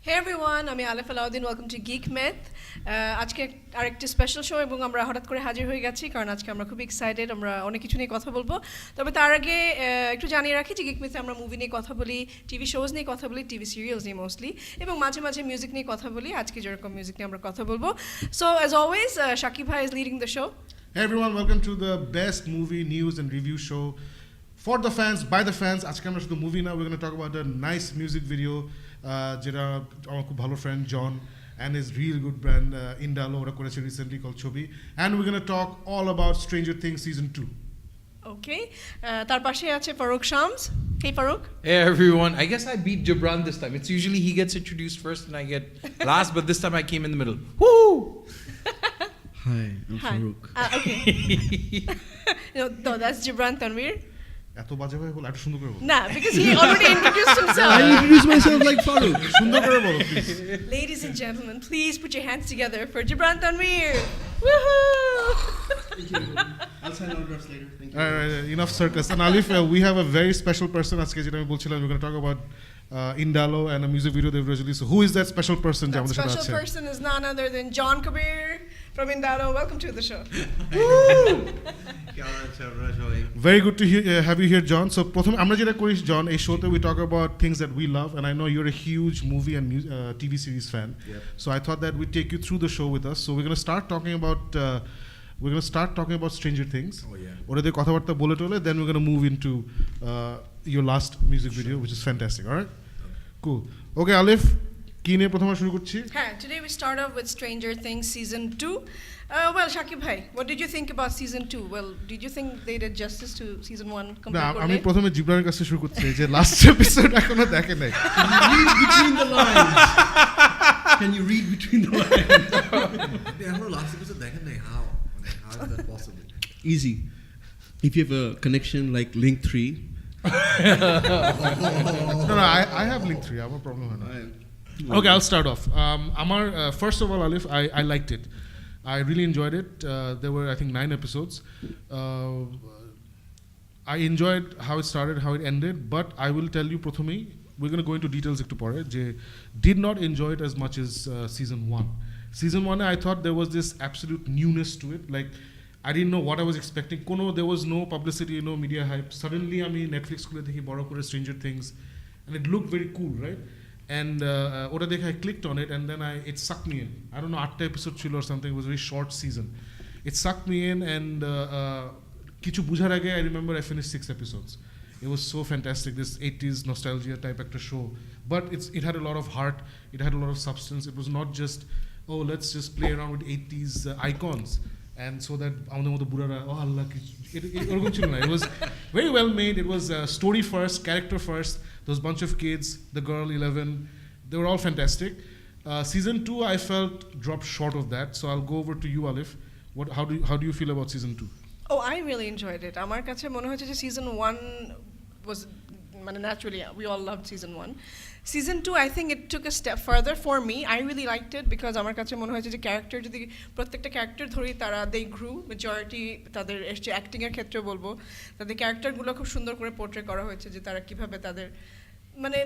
Hey everyone, আমি Alef Alauddin, welcome to Geek Math. আজকে আরেকটি স্পেশাল শো এবং আমরা হঠাৎ করে হাজির হয়ে গেছি কারণ আজকে আমরা খুব এক্সাইটেড, আমরা অনেক কিছু নিয়ে কথা বলবো। তবে তার আগে একটু জানিয়ে রাখি যে গিক মেথে আমরা মুভি নিয়ে কথা বলি, টিভি শোজ নিয়ে কথা বলি, টিভি সিরিয়ালস নিয়ে মোস্টলি, এবং মাঝে মাঝে মিউজিক নিয়ে কথা বলি। আজকে যেরকম মিউজিক নিয়ে আমরা কথা বলবো। সো অ্যাজ অলওয়েজ শাকিব ভাই is leading the show. Hey everyone, welcome to the best movie news and review show for the fans, by the fans. আজকে আমরা শুধু মুভি না, we're going to talk about a nice music video যেটা আমার খুব ভালো friend John and his real good brand Indalo ওরা করেছে recently called Chobi, and we're going to talk all about Stranger Things season 2. ওকে, তার পাশে আছে Faruk Shams. Hey Farooq. Hey everyone, I guess I beat Gibran this time. It's usually he gets introduced first and I get last, but this time I came in the middle. Woo! Hi, I'm Farooq. Okay. No, that's Gibran Tanveer. এত বাজে ভাবে বল, একটু সুন্দর করে বল না, because he already introduced himself. I introduced myself like Farooq. সুন্দর করে বলো please Ladies and gentlemen, please put your hands together for Gibran Tanveer. Woohoo! Thank you. I'll sign autographs later. Thank you. Alright, enough circus. And Alif, we have a very special person আজকে যেটা আমি বলছিলাম, we're going to talk about Indalo and a music video they've released. So who is that special person যে That আমাদের সাথে special আছে? person is none other than John Kabir from Indalo. Welcome to the show. Very good to have you here, John. So প্রথমে আমরা যেটা করি John, এই শোতে we talk about things that we love, and I know you're a huge movie and TV series fan. Yep. So I thought that we'd take you through the show with us. So we're going to start talking about Stranger Things. Oh yeah. ওদের কথাবার্তা বলে টলে, then we're going to move into your last music video, which is fantastic. All right? Cool. Okay, Alif, কি নিয়ে প্রথমে শুরু করছি? Today we start off with Stranger Things season 2. Well, Shakib bhai, what did you think about season 2? Well, did you think they did justice to season 1 না, compared আমি to প্রথমে জিবরানের কাছে শুরু করছি যে লাস্ট এপিসোড এখনো দেখে নাই। Read between the lines. Can you read between the lines? এখনো লাস্ট এপিসোড দেখেন নাই, how is that possible? Easy. If you have a connection like Link 3. No, I have Link 3. I have a problem with that. Okay, I'll start off. First of all, Alif, I liked it. I really enjoyed it. There were, I think, 9 episodes. I enjoyed how it started, how it ended, but I will tell you, Prothomei, we're going to go into details ektu pore, je did not enjoy it as much as season 1. Season 1, I thought there was this absolute newness to it. Like, I didn't know what I was expecting. There was no publicity, no media hype. Suddenly, I mean, Netflix khule dekhi boro kore Stranger Things, and it looked very cool, right? And ওটা দেখে I clicked on it, and then it sucked me in. I don't know, 8 episode ছিল or something. It was a very short season. It sucked me in, and কিছু বুঝার আগে I remember I finished 6 episodes. It was so fantastic, this 80s nostalgia type একটা show. But it had a lot of heart, it had a lot of substance. It was not just, oh, let's just play around with 80s icons. And so that আমাদের মতো বুড়ারা আল্লাহ এরকম ছিল না. It was very well made. It was story first, character first. Those bunch of kids, the girl 11, they were all fantastic. Season 2 I felt dropped short of that. So I'll go over to you, Alif. How do you feel about season 2? Oh, I really enjoyed it. আমার কাছে মনে হচ্ছে যে season 1 was naturally we all loved season 1. Season 2, I think it took a step further for me. I really liked it because আমার কাছে মনে হয়েছে যে ক্যারেক্টার যদি প্রত্যেকটা ক্যারেক্টার ধরি তারা they grew, majority তাদের যে অ্যাক্টিং এর ক্ষেত্রে বলবো তাদের ক্যারেক্টারগুলো খুব সুন্দর করে পোর্ট্রে করা হয়েছে, যে তারা কিভাবে তাদের মানে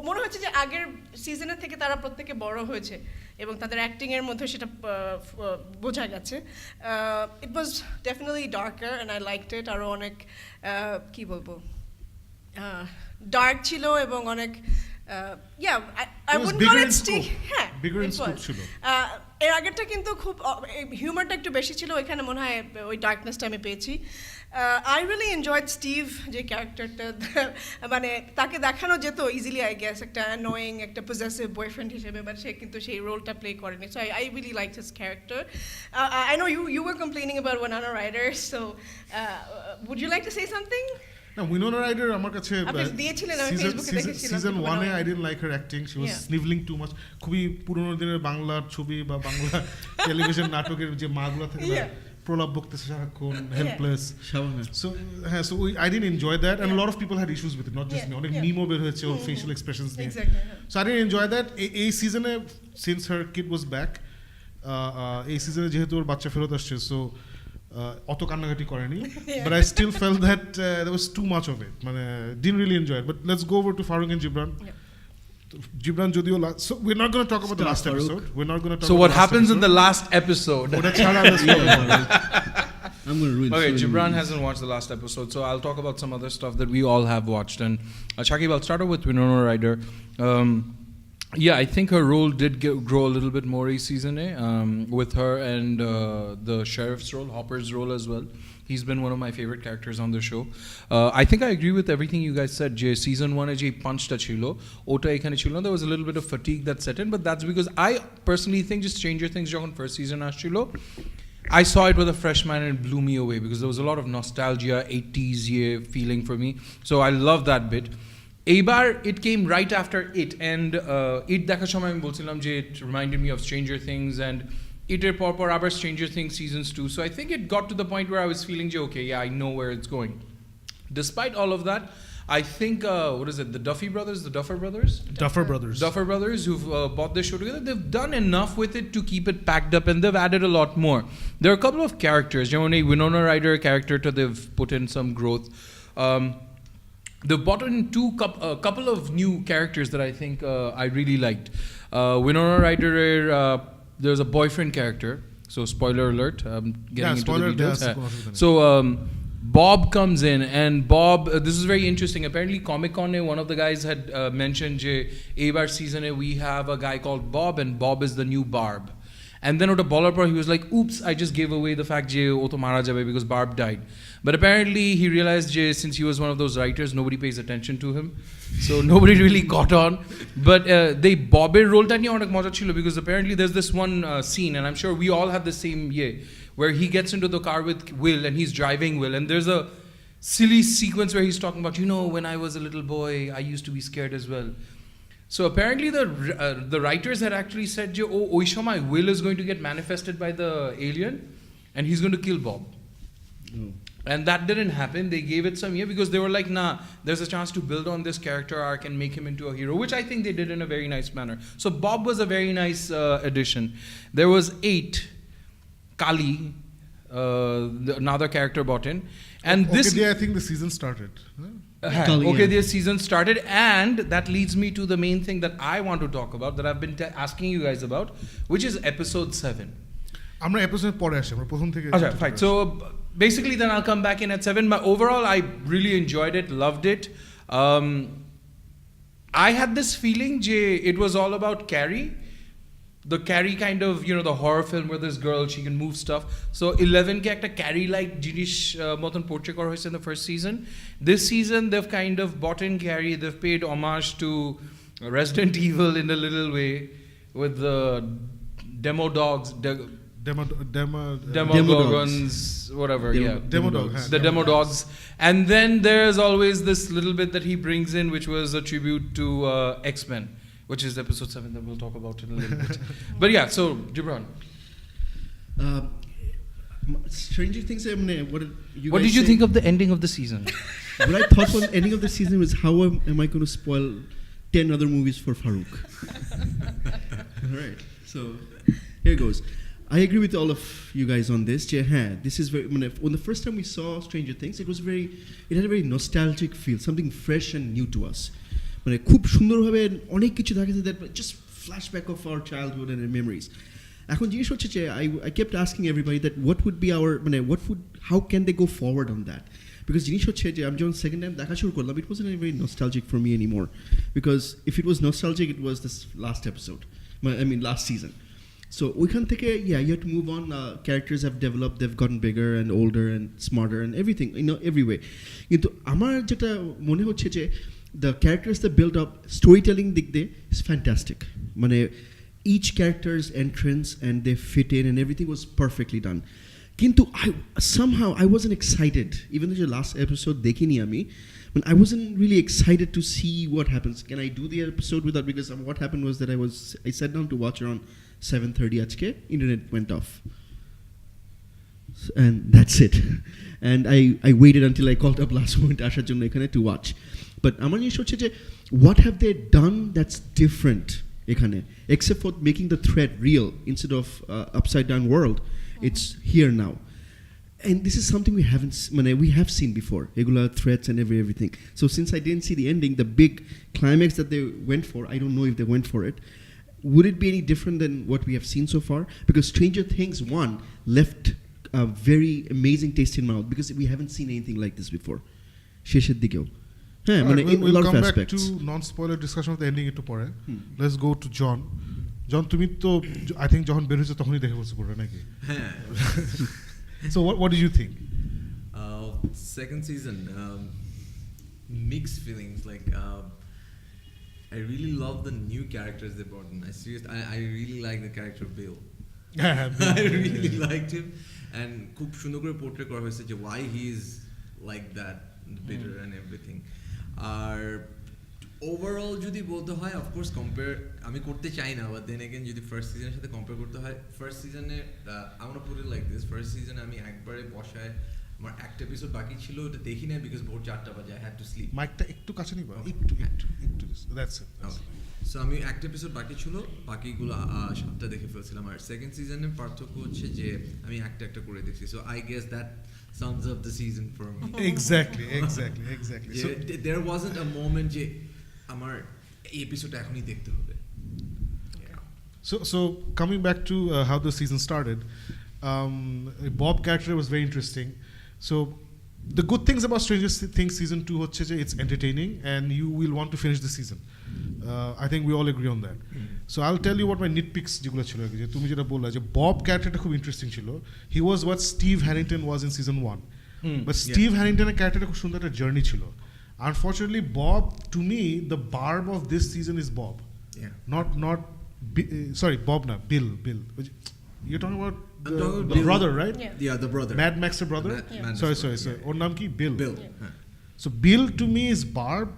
মনে হচ্ছে যে আগের সিজনের থেকে তারা প্রত্যেকে বড় হয়েছে এবং তাদের অ্যাক্টিং এর মধ্যে সেটা বোঝা গেছে। It was definitely darker and I liked it. আরও অনেক কি বলবো ডার্ক ছিল এবং অনেক এর আগেরটা কিন্তু খুব হিউমারটা একটু বেশি ছিল, এখানে মনে হয় ওই ডার্কনেসটা আমি পেয়েছি। আই রিয়েলি এনজয়েড স্টিভ যে ক্যারেক্টারটা, মানে তাকে দেখানো যেত ইজিলি আই গেস একটা অ্যানোয়িং একটা পজেসিভ বয়ফ্রেন্ড হিসেবে, বাট সে কিন্তু সেই রোলটা প্লে করেনি। So I really like his character. I know you were complaining about Winona Ryder, so would you like to say something? No, Winona Ryder আমার কাছে season 1 I didn't like her acting. She was sniveling too much. খুবই পুরনো দিনের বাংলার ছবি বা Bangla television নাটকের যে মাগুলো থাকে না, প্রলাপ বকতেছে সারাক্ষণ, helpless. So I didn't enjoy that, and a lot of people had issues with it, not just me. অনেক মিমও বের হয়েছে ওর facial expressions নিয়ে. So I didn't enjoy that. এই সিজনে since her kid was back, এই সিজনে যেহেতু ওর বাচ্চা ফেরত আসছে, so অত কান্নাকাটি করেনি, but I still felt that there was too much of it. মানে didn't really enjoy it. But let's go over to Farooq and Gibran. Gibran Jodio so we're not going to talk about the last Farouk. episode. We're not going to talk So about what the last happens in the episode. last episode? ওটা ছাড়া আমরা spoil I'm going to ruin Okay, so many Gibran movies. hasn't watched the last episode, so I'll talk about some other stuff that we all have watched. And Shakib, I'll start off with Winona Ryder. Yeah, I think her role did grow a little bit more each season, with her and the sheriff's role, Hopper's role as well. He's been one of my favorite characters on the show. I think I agree with everything you guys said. Season 1 je punch ta chilo, ota ekhane chilo. There was a little bit of fatigue that set in, but that's because I personally think just Stranger Things jokhon first season ashchilo, I saw it with a fresh mind and it blew me away because there was a lot of nostalgia, 80s feeling for me. So I love that bit. Eibar, it came right after it, and it dekhar shomoy ami bolchilam je it reminded me of Stranger Things, and eter por abar Stranger Things seasons 2. So I think it got to the point where I was feeling je okay, yeah, I know where it's going. Despite all of that, I think what is it, the Duffer Brothers, Duffer Brothers, who've bought this show together, they've done enough with it to keep it packed up, and they've added a lot more. There are a couple of characters. Winona Ryder character, they've put in some growth. They've brought in a couple of new characters that I think I really liked. Winona Ryder, there's a boyfriend character. So spoiler alert. I'm getting into the details. So Bob comes in, and Bob, this is very interesting. Apparently Comic-Con, one of the guys had mentioned, Eibar season we have a guy called Bob, and Bob is the new Barb. And then ota bolar por he was like, oops, I just gave away the fact je o to mara jabe because Barb died. But apparently he realized since he was one of those writers, nobody pays attention to him. So nobody really caught on. But they Bobber role ta niye onek moja chilo because apparently there's this one scene, and I'm sure we all have the same where he gets into the car with Will and he's driving Will, and there's a silly sequence where he's talking about, when I was a little boy, I used to be scared as well. So apparently the writers had actually said, oi shomoy Will is going to get manifested by the alien and he's going to kill Bob. Oh. And that didn't happen. They gave it some year because they were like, nah, there's a chance to build on this character arc and make him into a hero, which I think they did in a very nice manner. So Bob was a very nice addition. There was 8. Kali, another character bought in. And this... Okay, I think the season started. Kali, Okay, yeah. their season started, and that leads me to the main thing that I want to talk about, that I've been asking you guys about, which is episode 7. আমরা episode পরে আসি আমরা প্রথম থেকে Okay, fine. So basically, then I'll come back in at 7. But overall, I really enjoyed it, loved it. I had this feeling, it was all about Carrie. The Carrie kind of, the horror film where this girl, she can move stuff. So 11 ke ekta Carrie-like jinish moton portray kora hoyse in the first season. This season, they've kind of bought in Carrie. They've paid homage to Resident Evil in a little way with the demo dogs. Demogorgons, whatever, Demo dog, the demo dogs. And then there's always this little bit that he brings in, which was a tribute to X-Men, which is episode 7 that we'll talk about in a little bit. But yeah, so Gibran, Stranger Things, what did you think of the ending of the season? What I thought for the ending of the season was, how am I going to spoil 10 other movies for Farouk? Alright, so here goes. I agree with all of you guys on this. This is very. When the first time we saw Stranger Things, it had a very nostalgic feel, something fresh and new to us. খুব সুন্দরভাবে অনেক কিছু দেখা যায় that just flashback of our childhood and memories. এখন জিনিস হচ্ছে যে I kept asking everybody that what would be our how can they go forward on that? Because জিনিস হচ্ছে যে আমি যখন second time দেখা শুরু করলাম, it wasn't very nostalgic for me anymore. Because if it was nostalgic, it was this last episode. Last season. So ওইখান থেকে, you have to move on. Characters have developed, they've gotten bigger and older and smarter and everything, every way. কিন্তু আমার যেটা মনে হচ্ছে যে the characters that build up, storytelling dik de is fantastic. Each character's entrance and they fit in and everything was perfectly done. Kintu I wasn't excited, even though the last episode dekhini ami. I wasn't really excited to see what happens. Can I do the episode without? Because what happened was that I sat down to watch around 7:30 ajke. Internet went off. And that's it. And I waited until I called up last moment ashar jonno ekhane to watch. But amar jiনিস হচ্ছে যে what have they done that's different ekhane, except for making the threat real instead of upside down world. It's here now. And this is something we have seen before, regular threats and everything. So since I didn't see the ending, the big climax that they went for, I don't know if they went for it. Would it be any different than what we have seen so far? Because Stranger Things 1 left a very amazing taste in mouth because we haven't seen anything like this before. শেষের দিকেও হ্যাঁ মানে in a lot of come back aspects. to non-spoiler discussion of the ending একটু পরে. Let's go to John. John, তুমি তো I think যখন বের হয়েছে তখনই দেখে বলছো পুরোটা নাকি? হ্যাঁ So what did you think? Second season, mixed feelings. Like I really love the new characters they brought in. I really like the character of Bill. I really liked him, and খুব সুন্দর করে portray করা হয়েছে যে why he is like that, bitter and everything. আর overall যদি বলতে হয় অফকোর্স কম্পেয়ার আমি করতে চাই না, বাট দেন এগেন যদি ফার্স্ট সিজনের সাথে কম্পেয়ার করতে হয়, ফার্স্ট সিজনে আমরা পুরো লাইক দিস, ফার্স্ট সিজনে আমি একবারে বসায় আমার একটা এপিসোড বাকি ছিল, ওটা দেখি না বিকজ ভোর 4টা বাজে, আই হ্যাড টু স্লিপ। মাইকটা একটু কাছে নিবা, একটু দ্যাটস ইট। সো আমি একটা এপিসোড বাকি ছিল, বাকিগুলো 7টা দেখে ফেলছিলাম। আর সেকেন্ড সিজনের পার্থক্য হচ্ছে যে আমি একটা করে দেখছি, so I guess that sums up the season for me. Exactly. So there wasn't a moment যে আমার এই এপিসোডটা এখনই দেখতে হবে। So coming back to how the season started, Bob character was very interesting. So the good things about Stranger Things season 2 হচ্ছে যে it's entertaining and you will want to finish the season. I think we all agree on that. So I'll tell you what my nitpicks যেগুলো ছিল যে তুমি যেটা বললা যে Bob characterটা খুব ইন্টারেস্টিং ছিল. He was what Steve Harrington was in season 1. But Steve Harrington's characterটা খুব সুন্দর একটা জার্নি ছিল. Unfortunately, Bob, to me, the barb of this season is Bob. Not sorry, Bob na, Bill. You're talking about the brother, right? Yeah, the brother. Mad Max's brother? Sorry. Or naam ki? Bill. Yeah. So Bill to me is Barb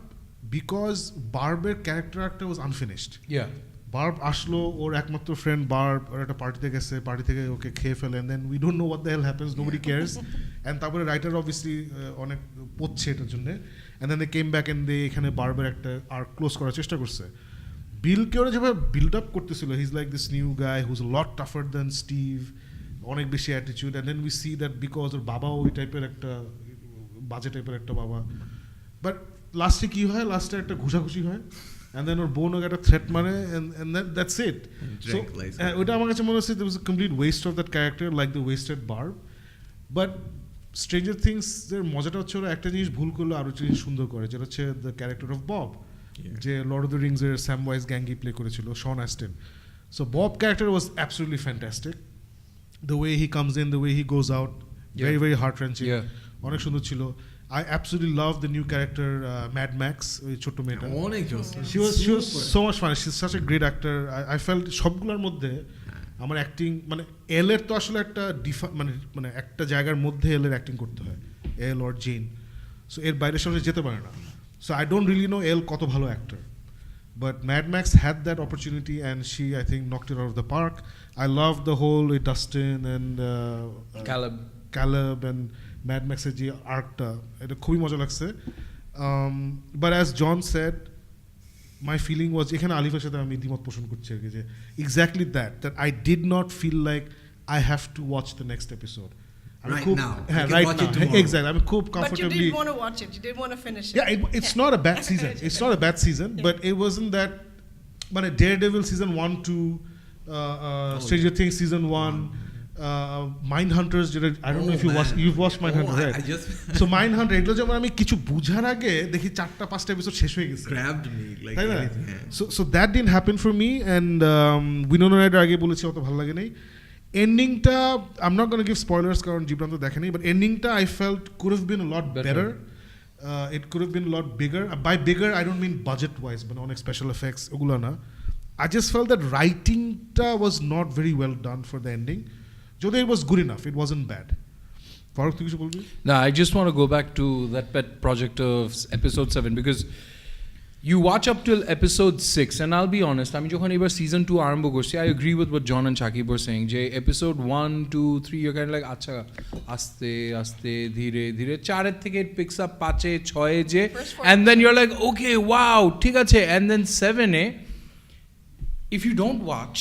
because Barber character was unfinished. Yeah. Barb ashlo or ekmatro friend Barb or at a party থেকে ওকে খেয়ে ফেলে, and then we don't know what the hell happens, nobody cares. And তারপরে writer obviously অনেক পড়ছে এটার জন্য, and then they came back and they এখানে বারবার একটা আর্ক ক্লোজ করার চেষ্টা করছে। বিলকে ওরা যেভাবে বিল্ড আপ করতেছিল, he is like this new guy whose lot tougher than Steve, অনেক বেশি attitude, and then we see that because ওর বাবাও ওই টাইপের একটা বাজে টাইপের একটা বাবা, বাট লাস্টে কী হয়, লাস্টে একটা ঘুষাঘুষি হয়, and then ওর বোন ওকে একটা থ্রেট মারে, and then that's it. So ওইটা আমার কাছে মনে হচ্ছে there was a complete waste of that character, like the wasted Barb. But Stranger Things এর মজাটা হচ্ছে ওরা একটা জিনিস ভুল করলে আরো জিনিস সুন্দর করে, যেটা হচ্ছে the character of Bob, যে লর্ড অফ দ্য রিংস এর স্যামওয়াইজ গ্যাঙ্গি প্লে করেছিল Sean Astin. So Bob character was absolutely fantastic, the way he comes in, the way he goes out, very very heart wrenching, অনেক সুন্দর ছিল। I absolutely love the new character Mad Max, ওই ছোট্ট মেয়েটা, she was so much fun, she's such a great actor. I felt সবগুলোর মধ্যে আমার acting মানে এল এর তো আসলে একটা মানে একটা জায়গার মধ্যে এল এর অ্যাক্টিং করতে হয়, এল অর জেন, সো এর বাইরের সামনে যেতে পারে না। So I don't really know Elle কত ভালো actor, but Mad Max had that opportunity and she, I think, knocked it out of the park. I loved the whole Dustin and Caleb and Mad Max's যে আর্কটা, এটা খুবই মজা লাগছে। But as John said, my feeling was এখানে আলিফের সাথে আমি দ্বিমত পোষণ করছি আর কি, যে exactly that I did not feel like I have to watch the next episode. Right now. Exactly. I'm cool, comfortably. But you did want to watch it. You did want to finish it. Yeah, it's not a bad season. It's not a bad season, but it wasn't that. But Daredevil season 1, 2, Stranger Things season 1, Mindhunters. I don't know if you've watched Mindhunter, right? So Mindhunter, এগুলো যেমন আমি কিছু বুঝার আগে দেখি 4টা-5টা episode শেষ হয়ে গেছে। Grabbed me like anything. So that didn't happen for me, and Winona Ryder আগে বলেছি অত ভালো লাগে নাই। Endingটা, I'm not going to give spoilers কারণ জীবন তো দেখেনি, but endingটা I felt could have been a lot better. It could have been a lot bigger. By bigger, I don't mean budget-wise, but অনেক special effects ওগুলো না। I just felt that writingটা was not very well done for the ending. যদি it was good enough, it wasn't bad. Faruk, তুই কিছু বলবি? No, I just want to go back to that pet project of episode 7 because you watch up till episode 6 and I'll be honest, আমি যখন এবার season 2 আরম্ভ করছি, I agree with what John and Shakib were saying, যে episode 1, 2, 3 you're kind of like আচ্ছা আস্তে আস্তে ধীরে ধীরে 4 এর থেকে it picks up 5 এ 6 এ যে, and then you're like okay wow ঠিক আছে, and then 7 A if you don't watch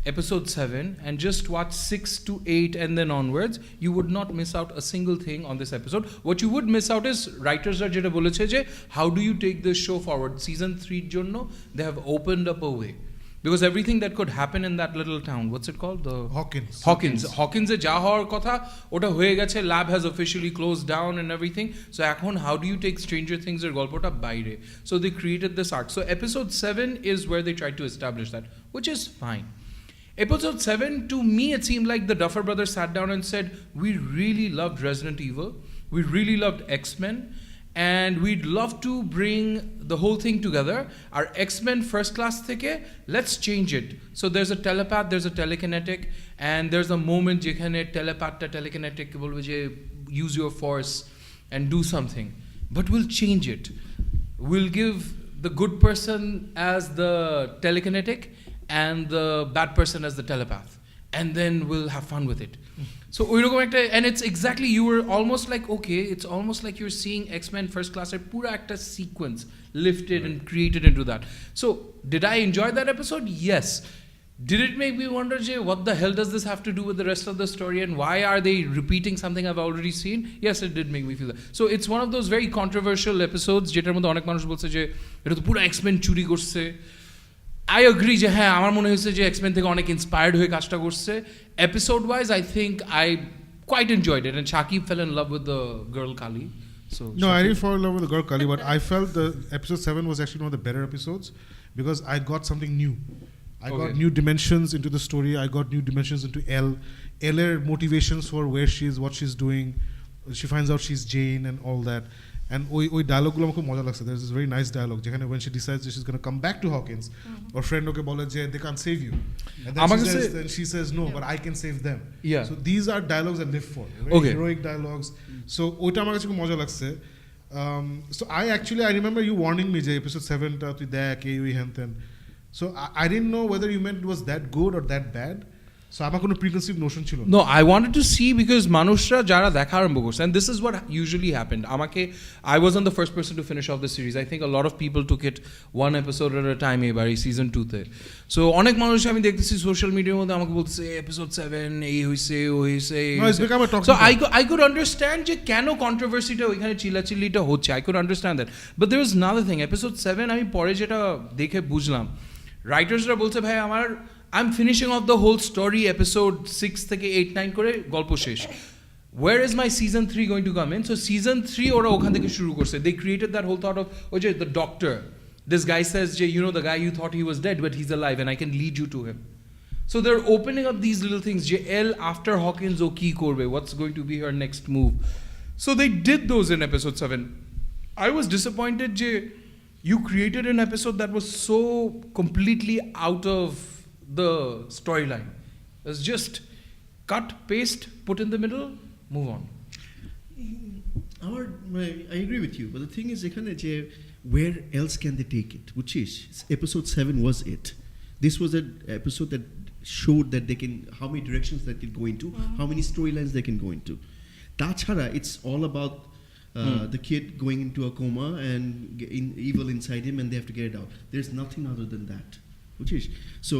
episode 7 and just watch 6 to 8 and then onwards, you would not miss out a single thing on this episode. What you would miss out is writers are jeta boleche je how do you take this show forward. Season 3 jonno they have opened up a way, because everything that could happen in that little town, what's it called, the Hawkins e ja hawar kotha ota hoye geche, lab has officially closed down and everything. So ekhon how do you take Stranger Things er golpota baire? So they created this arc. So episode 7 is where they tried to establish that, which is fine. Episode 7, to me, it seemed like the Duffer Brothers sat down and said, we really loved Resident Evil, we really loved X-Men, and we'd love to bring the whole thing together. Our X-Men first class theke, let's change it. So there's a telepath, there's a telekinetic, and there's a moment jekhane telepath ta telekinetic bolbe je use your force and do something. But we'll change it. We'll give the good person as the telekinetic and the bad person as the telepath, and then we'll have fun with it. So and it's exactly, you were almost like, okay, it's almost like you're seeing X-Men first class pura actor sequence lifted and created into that. So did I enjoy that episode? Yes. Did it make me wonder, Jay, what the hell does this have to do with the rest of the story, and why are they repeating something I've already seen? Yes, it did make me feel that. So it's one of those very controversial episodes jetar moddhe onek manush bolche je eta to pura X-Men churi korche. I agree যে হ্যাঁ আমার মনে হয়েছে যে X-Men থেকে অনেক inspired হয়ে কাজটা করছে. Episode wise I think I quite enjoyed it, and Shakib fell in love with the girl Kali. So no, I didn't fall in love with the girl Kali, but I felt the episode 7 was actually one of the better episodes because I got something new. I got new dimensions into the story. I got new dimensions into L motivations for where she is, what she's doing. She finds out she's Jane and all that. And ওই ডায়লগুলো আমার খুব মজা লাগছে. There's this very nice dialogue যেখানে when she decides that she's going to come back to Hawkins, or friend ওকে বলে যে they can't save you, and then she says no, but I can save them. Yeah. So these are dialogues I live for, very heroic dialogues. So ওইটা আমার কাছে খুব মজা লাগছে. So I remember you warning me যে episode 7 টা তুই দেখ এই ওই হ্যান তেন. So I didn't know whether you meant it was that good or that bad. So আমার কোনো preconceived notion ছিল না. No, I wanted to see because মানুষরা যারা দেখা আরম্ভ করছে, and this is what usually happened. I wasn't the first person to finish off the series. I think a lot of people took it one episode at a time এবার এই season 2 তে. So অনেক মানুষ আমি দেখতেছি social মিডিয়ার মধ্যে আমাকে বলতেছে episode 7 এই হইছে ওই হইছে. No, it's become a toxic. So I could understand যে কেন কন্ট্রোভার্সিটা ওইখানে চিল্লাচিল্লিটা হচ্ছে. I could understand that. But there was another thing. Episode 7 আমি পরে যেটা দেখে বুঝলাম, রাইটার্সরা বলছে ভাই I'm finishing off the whole story, episode 6 থেকে 8, 9 করে গল্প শেষ. Where is my season 3 going to come in? So season 3 ওরা ওখান থেকে শুরু করছে. They created that whole thought of, the doctor. This guy says, you know, the guy you thought he was dead, but he's alive, and I can lead you to him. So they're opening up these little things. L after Hawkins o ki korbe? What's going to be her next move? So they did those in episode 7. I was disappointed, you created an episode that was so completely out of the storyline. It's just cut, paste, put in the middle, move on. I agree with you, but the thing is, where else can they take it? Which is episode 7 was it. This was an episode that showed that they can, how many directions they can go into, how many storylines they can go into. Tachara, it's all about the kid going into a coma and evil inside him, and they have to get it out. There's nothing other than that. So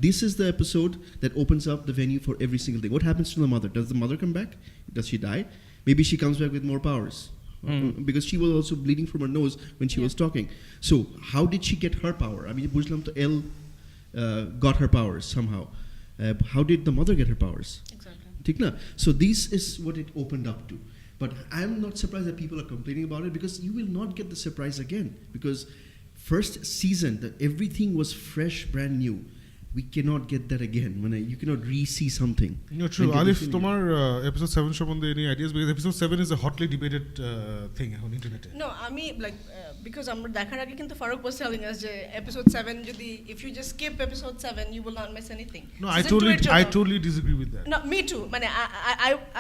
this is the episode that opens up the venue for every single thing. What happens to the mother? Does the mother come back? Does she die? Maybe she comes back with more powers. Because she was also bleeding from her nose when she was talking. So how did she get her power? I mean, Bujlam to L got her powers somehow. How did the mother get her powers? Exactly. So this is what it opened up to. But I'm not surprised that people are complaining about it, because you will not get the surprise again. Because first season, that everything was fresh, brand new. We cannot get that again. You cannot re-see something. No, true. Alif, tomar episode 7 সম্বন্ধে any ideas? Because episode 7 is a hotly debated thing on internet. No, I mean, because আমরা দেখার আগে কিন্তু Faruk was telling us যে episode 7 যদি, if you just skip episode 7, you will not miss anything. No, I totally disagree with that. No, me too. মানে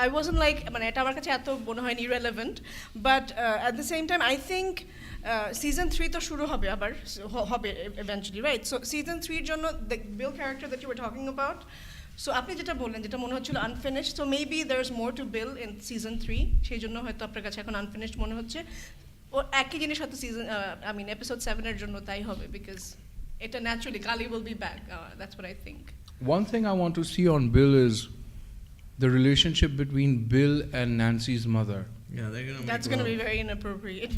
I wasn't like, মানে এটা আমার কাছে এত মনে হয় irrelevant, but at the same time I think season 3 তো শুরু হবে আবার, হবে eventually, right? So season 3 এর জন্য the Bill character that you were talking about, so আপনি যেটা বললেন, যেটা মনে হচ্ছিল unfinished, so maybe there's more to Bill in season 3, সেই জন্য হয়তো আপনার কাছে এখন unfinished মনে হচ্ছে. ও একই জিনিস হয়তো episode 7 এর জন্য তাই হবে, because এটা naturally Kali will be back. That's what I think. One thing I want to see on Bill is the relationship between Bill and Nancy's mother. Yeah, they're gonna. That's make going to love. be very inappropriate.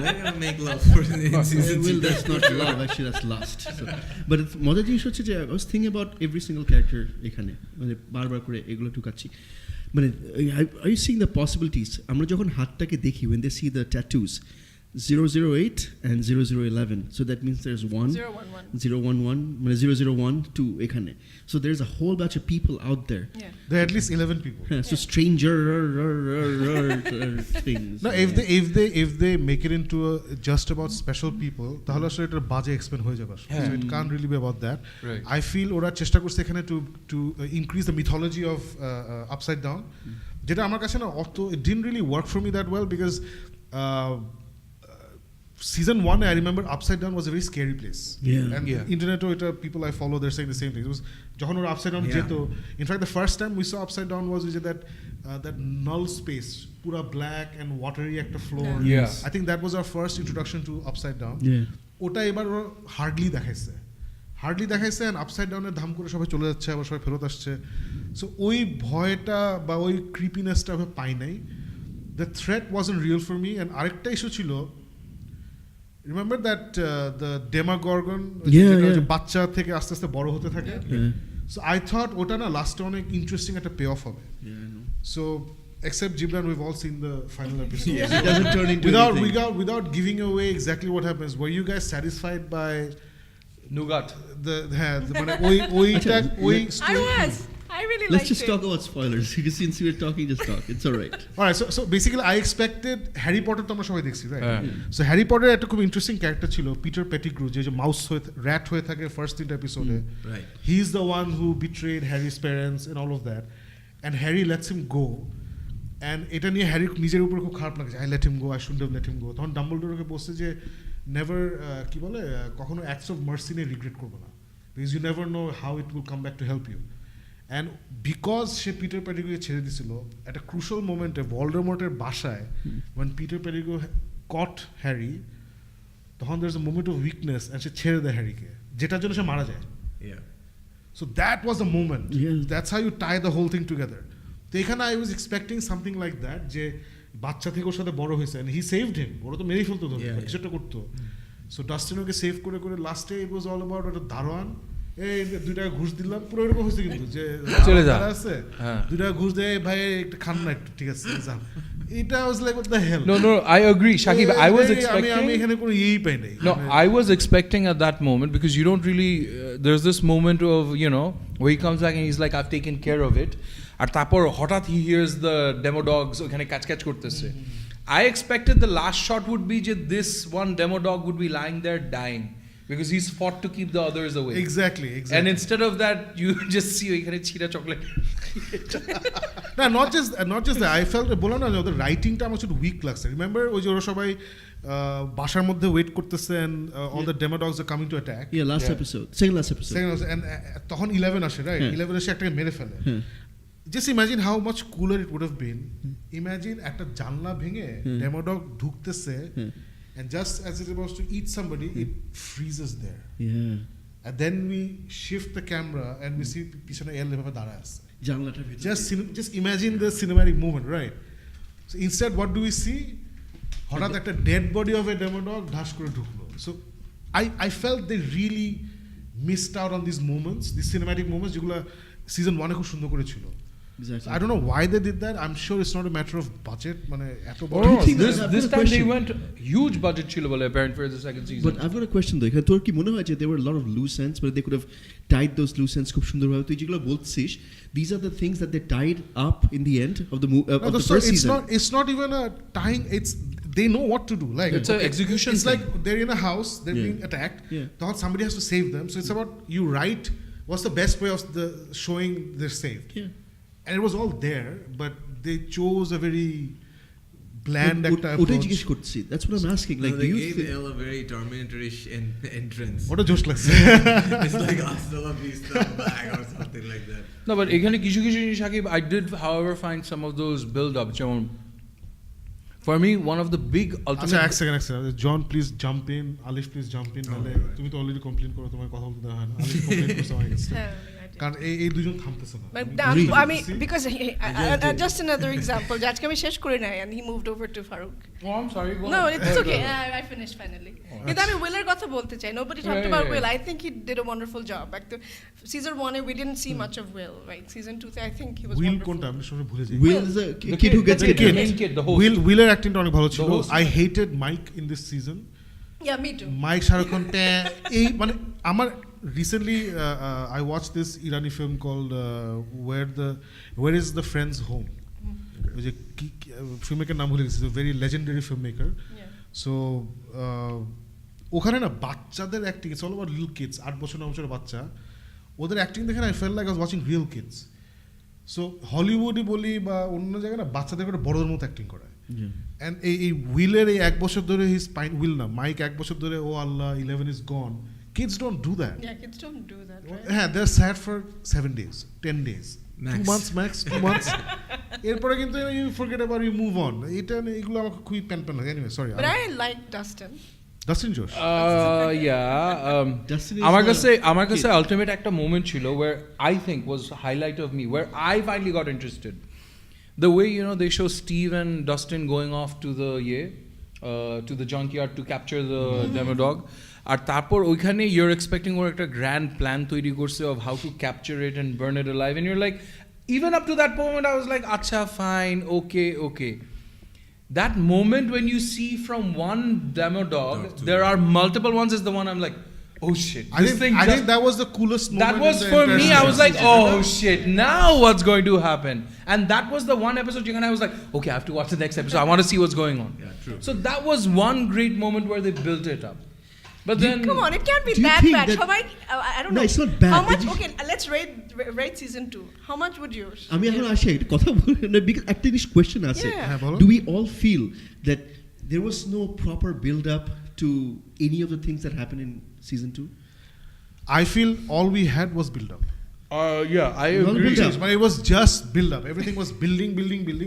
They're gonna make love for in season Well, 2. that's not love, actually that's lust. So, but মজার জিনিস হচ্ছে যে I was thinking about every single character এখানে মানে বারবার করে এগুলো ঢুকাচ্ছি মানে are you seeing the possibilities আমরা যখন হাতটাকে দেখি when they see the tattoos 008 and 0011 so that means there's 1 011. 011 মানে 001 to এখানে so there's a whole bunch of people out there. Yeah. There are at least 11 people. So stranger things. No, if they make it into just about special people, তাহলে আসলে এটা বাজে expend হয়ে যাবে। So it can't really be about that. Right. I feel ওরা চেষ্টা করছে এখানে to increase the mythology of Upside Down. যেটা আমার কাছে না অত it didn't really work for me that well because season 1 I remember Upside Down was a very scary place. Yeah. And Yeah. internet people I follow they're saying the same thing. It was যখন ওরা Upside Down যেত, in fact the first time we saw Upside Down was that null space, pura black and watery একটা floor. Yeah. I think that was our first introduction to Upside Down. Yeah. ওটা এবার hardly দেখাইছে and Upside Down এর ধাম করে সবাই চলে যাচ্ছে আবার সবাই ফেরত আসছে সো ওই ভয়টা বা ওই ক্রিপিনেসটা আমি পাই নাই the threat wasn't real for me and আরেকটা ইস্যু ছিল রিমেম্বার দ্যাট দ্য ডেমাগর্গন যে বাচ্চা থেকে আস্তে আস্তে বড় হতে থাকে সো আই থট ওটা না লাস্টে অনেক ইন্টারেস্টিং একটা পে অফ হবে so except Gibran, we've all seen the final episode. It doesn't turn into anything. Without giving away exactly what happens. Were you guys satisfied by Nougat. মানে ওইটা ওই I was. I really Let's liked just it. talk about spoilers. Since we're talking, just talk. It's all right. Alright, so basically I expected Harry Potter তো আমরা সবাই দেখছি, right? Yeah. So Harry Potter একটা খুব interesting character ছিল Peter Pettigrew যে mouse হয়ে rat হয়ে থাকে ফার্স্ট 3 এপিসোডে Right. He is the one who betrayed Harry's parents and all of that and Harry lets him go and এটা নিয়ে হ্যারি নিজের উপর খুব খারাপ লাগছে I let him go I should have let him go তখন ডাম্বলডোরকে বলছে যে নেভার কি বলে কখনো অ্যাক্টস অফ মার্সি নিয়ে রিগ্রেট করবো না because you never know how it will come back to help you and because সে পিটার পেটিগ্রুকে ছেড়ে দিছিল একটা ক্রুশাল মোমেন্টে ভলডেমর্টের বাসায় when Peter Pettigrew caught Harry তখন there is a moment of weakness and সে ছেড়ে দেয় হ্যারিকে যেটার জন্য সে মারা যায় Yeah. So that was the moment. Yeah. That's how you tie the whole thing together. তো এখানে I was expecting something like that যে বাচ্চা থেকে ওর সাথে বড় হয়েছে and he saved him. ওরা তো মেরেই ফেলতো ধরে Yeah, কিছুটা করতো সো ডাস্টিন ওকে সেভ করে করে লাস্টে ইট ওয়াজ অল অ্যাবাউট একটা দারোয়ান এই 2 টাকা ঘুষ দিলাম পুরো এরকম হয়েছে কিন্তু যে চলে যা। দাঁড়া আছে হ্যাঁ। 2 টাকা ঘুষ দেয় ভাই একটু খান না একটু ঠিক আছে যান এটা was like what the hell No, I agree, Shakib. I was আমি expecting. এখানে কোনো ইয়েই পাই নাই No, I was expecting at that moment because you don't really. There's this moment of where he comes back and he's like, "I've taken care of it." আর তারপর হঠাৎ he hears the demo dogs ওখানে catch করতেছে. I expected the last shot would be just this one demo dog would be lying there dying because he's fought to keep the others away. Exactly. And instead of that, you just see ওইখানে ছিঁড়া chocolate. না not just that I felt বললাম না ওদের রাইটিংটা আমার একটু week লাগছে remember ওই যে ওরা সবাই বাসার মধ্যে ওয়েট করতেছে and all the demo dogs are coming to attack Yeah, last episode. Second last episode. and তখন 11 আসে রাইট 11 এসে একটাকে মেরে ফেলে just imagine how much cooler it would have been imagine একটা জানলা ভেঙে demo dog ঢুকতেছে and just as it was to eat somebody it freezes there Yeah. and then we shift the camera and we see পিছনে এল এভাবে দাঁড়ায় আছে জানলাটার ভিতরে। just imagine the cinematic moment, right? So instead, what do we see? হঠাৎ একটা dead body of a demo dog ঢাস করে ঢুকলো. So I felt they really missed out on these moments, these cinematic moments যেগুলো season 1 এ খুব সুন্দর করে ছিল. Exactly. So I don't know why they did that. I'm sure it's not a matter of budget. মানে এত বড় Do you think this I've got a time they question. went huge budget ছিল বলে apparently for the second season. But I've got a question though. এখানে তোর কি মনে হয় যে there were a lot of loose ends, but they could have tied those loose ends খুব সুন্দরভাবে তুই যেগুলো বলছিস these are the things that they tied up in the end of the of the first season. It's not even a tying. It's they know what to do. Like It's an execution It's like they're in a house. They're being attacked. Yeah. Thought somebody has to save them. So it's about you write what's the best way of the showing they're saved. Yeah. And it was all there, but they chose a very bland একটা ওটাই approach. জিজ্ঞেস করছি that's what I'm asking like No, do they you gave think Elle a very Terminator-ish entrance. ওটা জোশ লাগছে It's like hasta la vista, back or something like that. No, but এখানে কিছু জিনিস Shakib, I did however find some of those build up যেমন For me, one of the big ultimate. আচ্ছা এক second John please jump in Alif please jump in নালে তুমি তো already complain করো তোমার কথা বলতে দেওয়া হয় না আলিফ কমপ্লেইন করছে আমার against এ। হ্যাঁ, কারণ এই দুজন থামতেছে না But আমি I mean, because just another example. আজকে আমি শেষ করে নাই, and he moved over to Farooq. Oh, I'm sorry. Go No, on. it's okay. I finished finally. কিন্তু আমি Will-এর কথা বলতে চাই. Nobody talked Yeah, about yeah, Will. yeah. I think he did a wonderful job. Back to season 1, we didn't see much of Will, right? Season 2, I think he was will wonderful. কোনটা আমি সবসময় ভুলে যাই Will is a The kid who gets the kidnapped. main kid, the host. উইলের অ্যাক্টিংটা অনেক ভালো ছিল The host. I hated Mike in this season Yeah, me too. Mike সারাক্ষণ এই মানে আমার রিসেন্টলি আই ওয়াচ দিস ইরানি film called where is the friends home ওই যে ফিল্মমেকার নাম ভুলে গেছি very legendary film maker Yeah. So ওখানে না বাচ্চাদের acting it's all about little kids 8 বছর 9 বছরের বাচ্চা ওদের অ্যাক্টিং দেখে না I felt like I was watching real kids so হলিউডই বলি বা অন্য জায়গায় না বাচ্চাদের করে বড়দের মতো অ্যাক্টিং করায় Yeah. অ্যান্ড এই উইলের এই 1 বছর ধরে হিজ উইল না মাইক 1 বছর ধরে ও Allah 11 is gone kids don't do that Yeah, kids don't do that, right? হ্যাঁ they are sad for 7 days 10 days Max. 2 months max 2 months এরপরে কিন্তু you forget about you move on এটা এগুলো আমাকে খুবই প্যান লাগে anyway sorry But I like Dustin. Dustin Josh Yeah. Dustin is আমার the কাছে kid. ultimate একটা moment ছিল where I think was highlight of me, where I finally got interested. The way they show Steve and Dustin going off to the junkyard to capture the demo dog. আর তারপর ওইখানে you're expecting ওর একটা grand plan তৈরি করছে of how to capture it and burn it alive, and you're like, even up to that moment I was like, acha, fine, okay. That moment when you see from one demo dog, there are multiple ones, is the one I'm like, oh shit. I think that was the coolest moment. That was in the for entire me. I was season. like, oh shit, now what's going to happen? And that was the one episode, I was like, okay, I have to watch the next episode. I want to see what's going on. Yeah, true. So that was one great moment where they built it up. But then, Come on, it can't be Do you that think bad. that- সবাই, I don't No, know. it's not bad. How much? They just- Okay, let's rate season 2. How much would you? আমি এখন আসি একটা কথা বলে because একটা জিনিস question আছে Yeah. হ্যাঁ, বলো। do we all feel that there was no proper build up to any of the things that happened in season 2? I feel all we had was build up. yeah, I Well, agree. build up. But it was just build up. Everything was building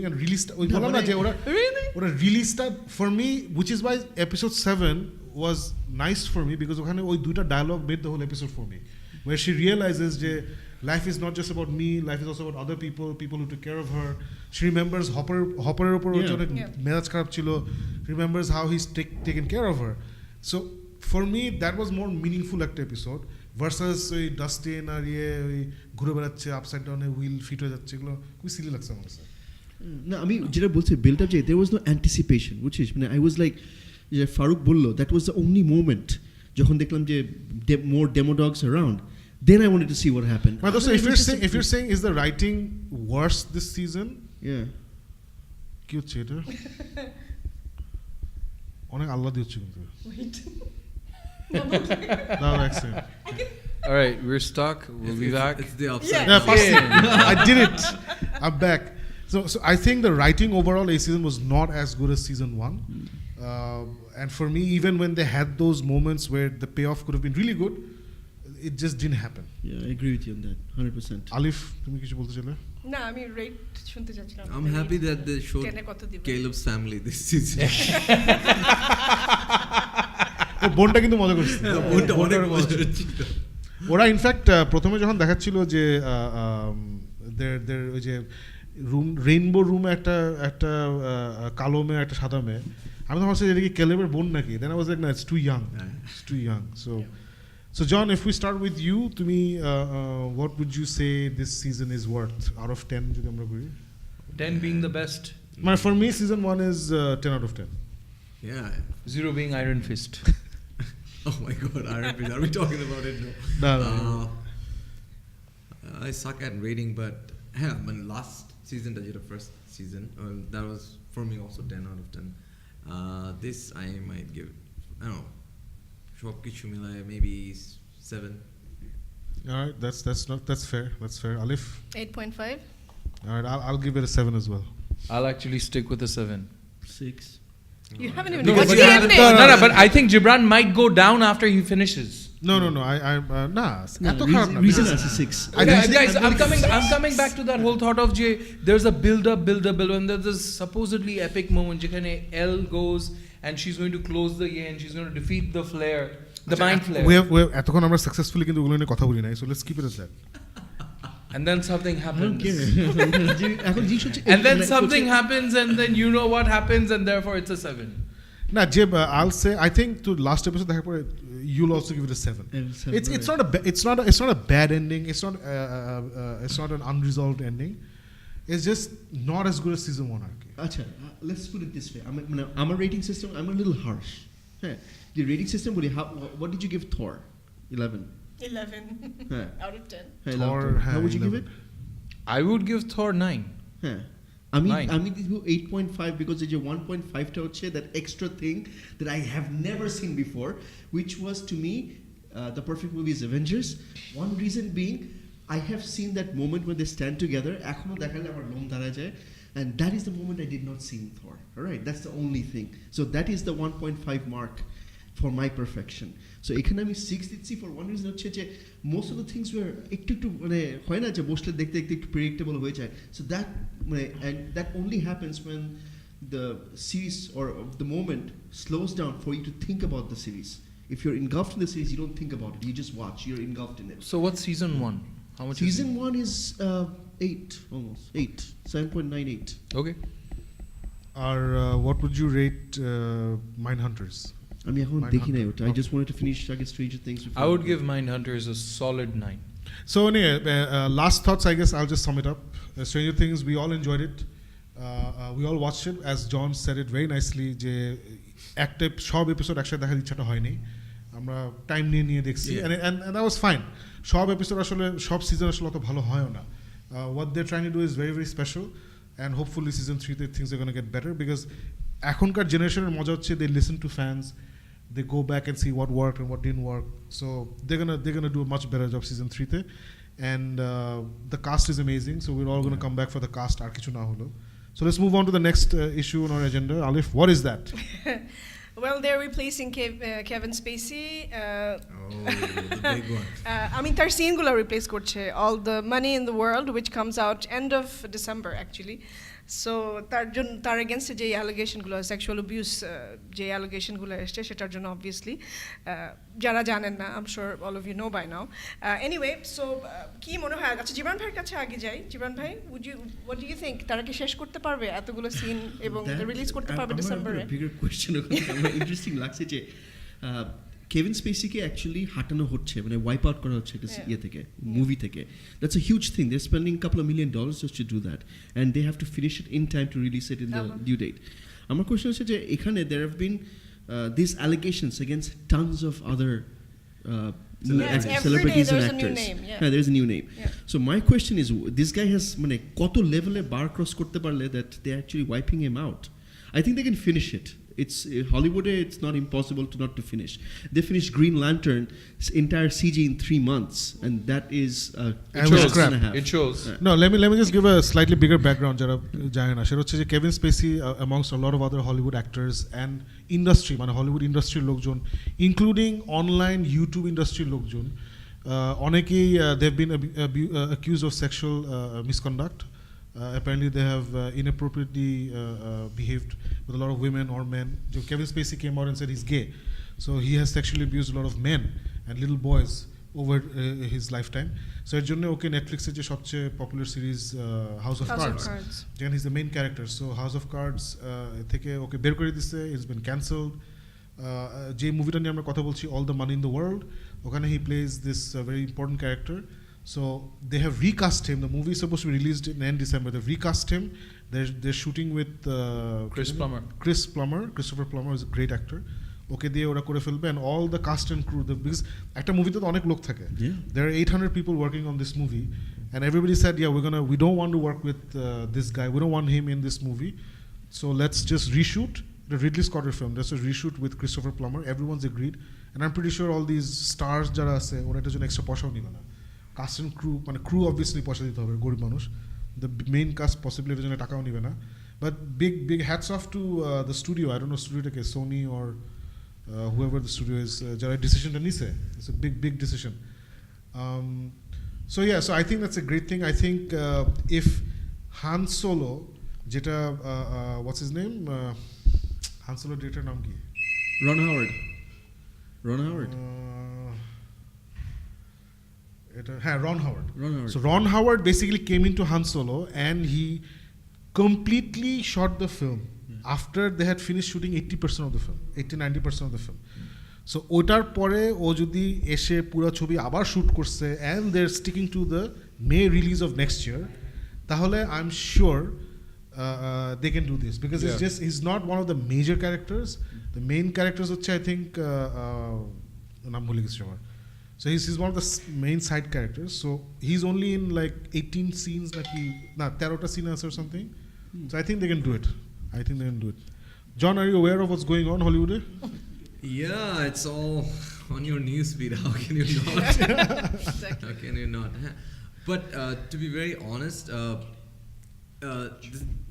and really ওই না, বললাম না মানে- যে ওরা Really? ওরা really start for me, which is why episode 7 was nice for me because ওখানে ওই দুইটা dialogue made the whole episode for me, where she realizes যে life is not just about me, life is also about other people who took care of her. She remembers হপারের উপর Yeah. অনেক Yeah. মেজাজ খারাপ ছিল, remembers how he's taken care of her. So for me that was more meaningful একটা episode versus ওই Dustin আর ওই ঘুরে বেড়াচ্ছে আপসাইড ডাউনে হুইল ফিট হয়ে যাচ্ছে এগুলো খুবই সিলি লাগছে আমার কাছে না আমি যেটা বলছি build up যে there was no anticipation which is মানে I was like যে ফারুক বললো that was the only moment যখন দেখলাম যে more demo dogs around then I wanted to see what happened. But also, if you're saying is the writing worse this season, yeah কি হচ্ছে এটা অনেক আল্লাহ দিয়ে হচ্ছে কিন্তু Wait. দাও এক second All right, we're stuck. We'll be back. It's the upside. Yeah. first I did it. I'm back. So I think the writing overall a season was not as good as season 1. And for me, even when they had those moments where the payoff could have been really good, it just didn't happen. yeah I agree with you on that 100%. Alif, তুমি কিছু বলতে চাইলে? না আমি rate শুনতে চাচ্ছিলাম I'm happy that they showed 10 এ কত দিবেন? Caleb's family this season. ও বোনটা কিন্তু মজা করছে ওটা বোনটার অনেক মজা মজা ছিল। ছিল। ওরা ইনফ্যাক্ট প্রথমে যখন দেখাচ্ছিল যে ওই যে রেইনবো রুমে একটা কালো মেয়ে একটা সাদা মেয়ে আমি তো ভাবছি এটা কি কেলেবের বোন নাকি দেন আই ওয়াজ লাইক না it's too young so John if we start with you তুমি what would you say this season is worth out of 10 যদি আমরা করি 10 being the best, মানে for me season 1 is 10 out of 10 Yeah. 0 being Iron Fist. Oh my God, Iron Fist. Are we talking about it? No. No. I suck at rating, but yeah, when last season, the first season, that was for me also 10 out of 10. This I might give, I don't know, Shopkichu Milay, maybe 7. All right, that's fair. That's fair. Alif, 8.5. all right, I'll give it a 7 as well. I'll actually stick with a 7. 6 You haven't even No, watched but the yeah, ending. no, but I think Gibran might go down after he finishes. No. Nah. এত খারাপ না। Reason আছে 6. Guys, I'm coming back to that whole thought of Jay. There's a build up, and there's this supposedly epic moment. যেখানে Elle goes and she's going to close the year and she's going to defeat the flare, the mind flare. We have এতক্ষণ আমরা successfully কিন্তু ওগুলো নিয়ে কথা বলি নাই, so let's keep it as that. And then something I don't happens. care. এখন জিনিস হচ্ছে And then something happens, and then you know what happens, and therefore it's a 7. Nah, Jib, I'll say I think to last episode দেখার পরে you'll also give it a 7. It's not a bad ending. It's not an unresolved ending. It's just not as good as season 1 আর কি. আচ্ছা, let's put it this way. আমার rating system, I'm a little harsh. হ্যাঁ, the rating system বলি, what did you give Thor? 11. 11 হ্যাঁ, out of 10. হ্যাঁ, Thor, how would you give 11. it? I would give Thor 9. হ্যাঁ, Nine. আমি দিব 8.5 because এই যে 1.5 টা হচ্ছে that extra thing that I have never seen before, which was to me the perfect movie is Avengers. One reason being I have seen that moment when they stand together. এখনো দেখালে আমার লোম দাঁড়ায় যায়, and that is the moment I did not see in Thor. All right, that's the only thing. So that is the 1.5 mark for my perfection. So এখানে আমি 6 দিচ্ছি for one reason হচ্ছে যে most of the things were একটু মানে হয় না যে বসলে দেখতে দেখতে একটু predictable হয়ে যায়. So that and that only happens when the series or the moment slows down for you to think about the series. If you're engulfed in the series, you don't think about it. You just watch. You're engulfed in it. So what's season 1? How much? Season 1 is 8 almost 8 7.98. Okay. Or what would you rate Mindhunters? আমি এখন দেখি নাই ওটা. I just wanted to finish Stranger Things before. I would give Mindhunters a solid 9. So anyway, last thoughts, I guess I'll just sum it up. Stranger Things, we all enjoyed it. We all watched it, as John said it very nicely, যে একটা সব episode একসাথে দেখার ইচ্ছাটা হয়নি, আমরা time নিয়ে দেখছি, and that was fine. সব এপিসোড আসলে সব সিজন আসলে অত ভালো হয়ও না. What they're trying to do is very very special, and hopefully season 3 things are going to get better, because এখনকার জেনারেশনের মজা হচ্ছে they listen to fans, they go back and see what worked and what didn't work, so they're gonna do a much better job season 3 and the cast is amazing, so we're all going to come back for the cast আর কিছু না হলো. So let's move on to the next issue on our agenda. Alif, what is that? Well, they're replacing Kevin Spacey. The big one. I mean, তার সিনগুলো replace করছে. All the Money in the World, which comes out end of December actually. So তার against যে অ্যালিগেশনগুলো, sexual abuse যে অ্যালিগেশনগুলো এসছে সেটার জন্য obviously যারা জানেন না, I'm sure all of you know by now. Anyway, so কি মনে হয়, আচ্ছা জীবন ভাইয়ের কাছে আগে যাই. জীবন ভাই, what do you think? তারা কি শেষ করতে পারবে এতগুলো সিন এবং রিলিজ করতে পারবে ডিসেম্বরে? বিগার কোশ্চেন আমার ইন্টারেস্টিং লাগছে যে কেভিন স্পেসিকে অ্যাকচুয়ালি হাঁটানো হচ্ছে, মানে ওয়াইপ আউট করা হচ্ছে ইয়ে থেকে, মুভি থেকে. That's a huge thing. They are spending couple of $1 million just to do that, and they have to finish it in time to release it in the due date. আমার question হচ্ছে যে এখানে there have been this allegations against tons of other celebrities and actors. There's a new name. So my question is, this guy has মানে কত লেভেলে বার cross করতে পারলে that they actually wiping him out? I think they can finish it. It's Hollywood. It's not impossible not to finish. They finished Green Lantern entire CG in 3 months, and that is It shows. No, let me just give a slightly bigger background. যারা জানে না, সেটা হচ্ছে যে Kevin Spacey amongst a lot of other Hollywood actors and industry, মানে Hollywood ইন্ডাস্ট্রির লোকজন, including online YouTube ইন্ডাস্ট্রির লোকজন, অনেকেই they've been accused of sexual misconduct. Apparently they have inappropriately behaved with a lot of women or men. Kevin Spacey came out and said he's gay, so he has sexually abused a lot of men and little boys over his lifetime. So এর জন্য ওকে নেটফ্লিক্সের যে সবচেয়ে popular series house of cards, যেখানে he's the main character, so house of cards থেকে ওকে বের করে দিচ্ছে. It's been cancelled. যে মুভিটা নিয়ে আমরা কথা বলছি, All the Money in the World, ওখানে he plays this very important character. So they have recast him. The movie is supposed to be released in end December. They've recast him. They're shooting with Christopher Plummer is a great actor. Okay, দিয়ে ওরা করে ফেলবে, and all the cast and crew, because একটা মুভিতে তো অনেক লোক থাকে. There are 800 people working on this movie, and everybody said, yeah, we don't want to work with this guy. We don't want him in this movie. So let's just reshoot the Ridley Scott film. Let's just reshoot with Christopher Plummer. Everyone's agreed, and I'm pretty sure all these stars যারা আছে ওরা এটার জন্য extra পয়সাও নিবে না. Caste and crew, মানে crew obviously পয়সা দিতে হবে, গরিব মানুষ. দ্য মেইন কাস্ট পসিবলি এটার জন্য টাকাও নিবে না. But big hats off to the studio. I don't know স্টুডিওটাকে, Sony or whoever the studio is, যারা decision টা নিছে, it's a big decision. So yeah, so I think that's a great thing. I think if Han Solo, যেটা what's his name? Han Solo director নাম কি? Ron Howard. Ron Howard. So Ron Howard basically came into Han Solo and he completely shot the film after they had finished shooting 80% of the film, 80-90% of the film. So ওটার পরে ও যদি এসে পুরো ছবি আবার shoot করছে and they're sticking to the May release of next year, তাহলে I'm sure they can do this because it's just he's not one of the major characters. The main characters হচ্ছে I think নাম ভুলে গেছি আমার. So he's one of the main side characters. So he's only in like 18 scenes, like 13 scenes or something. So I think they can do it. John, are you aware of what's going on Hollywood? Yeah, it's all on your newsfeed. How can you not? How can you not? But to be very honest,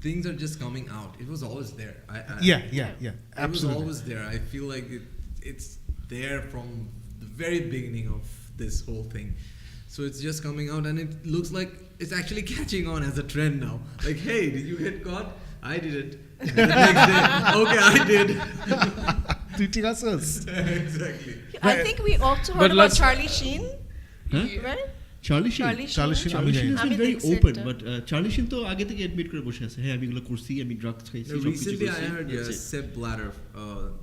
things are just coming out. It was always there. Yeah. It was always there. I feel like it's there from the very beginning of this whole thing. So it's just coming out and it looks like it's actually catching on as a trend now. Like, hey, did you get caught? I did it. And the next day, okay, I did. Exactly. I think we also heard about Charlie Sheen. Right? Charlie Sheen has been very দেখছি open, একটা। but Charlie Sheen তো আগে থেকে admit করে বসে আছে, হ্যাঁ আমি এগুলো করছি, আমি ড্রাগস খাইছি, সব কিছু Recently, I করছি। heard That's it. Sepp Blatter,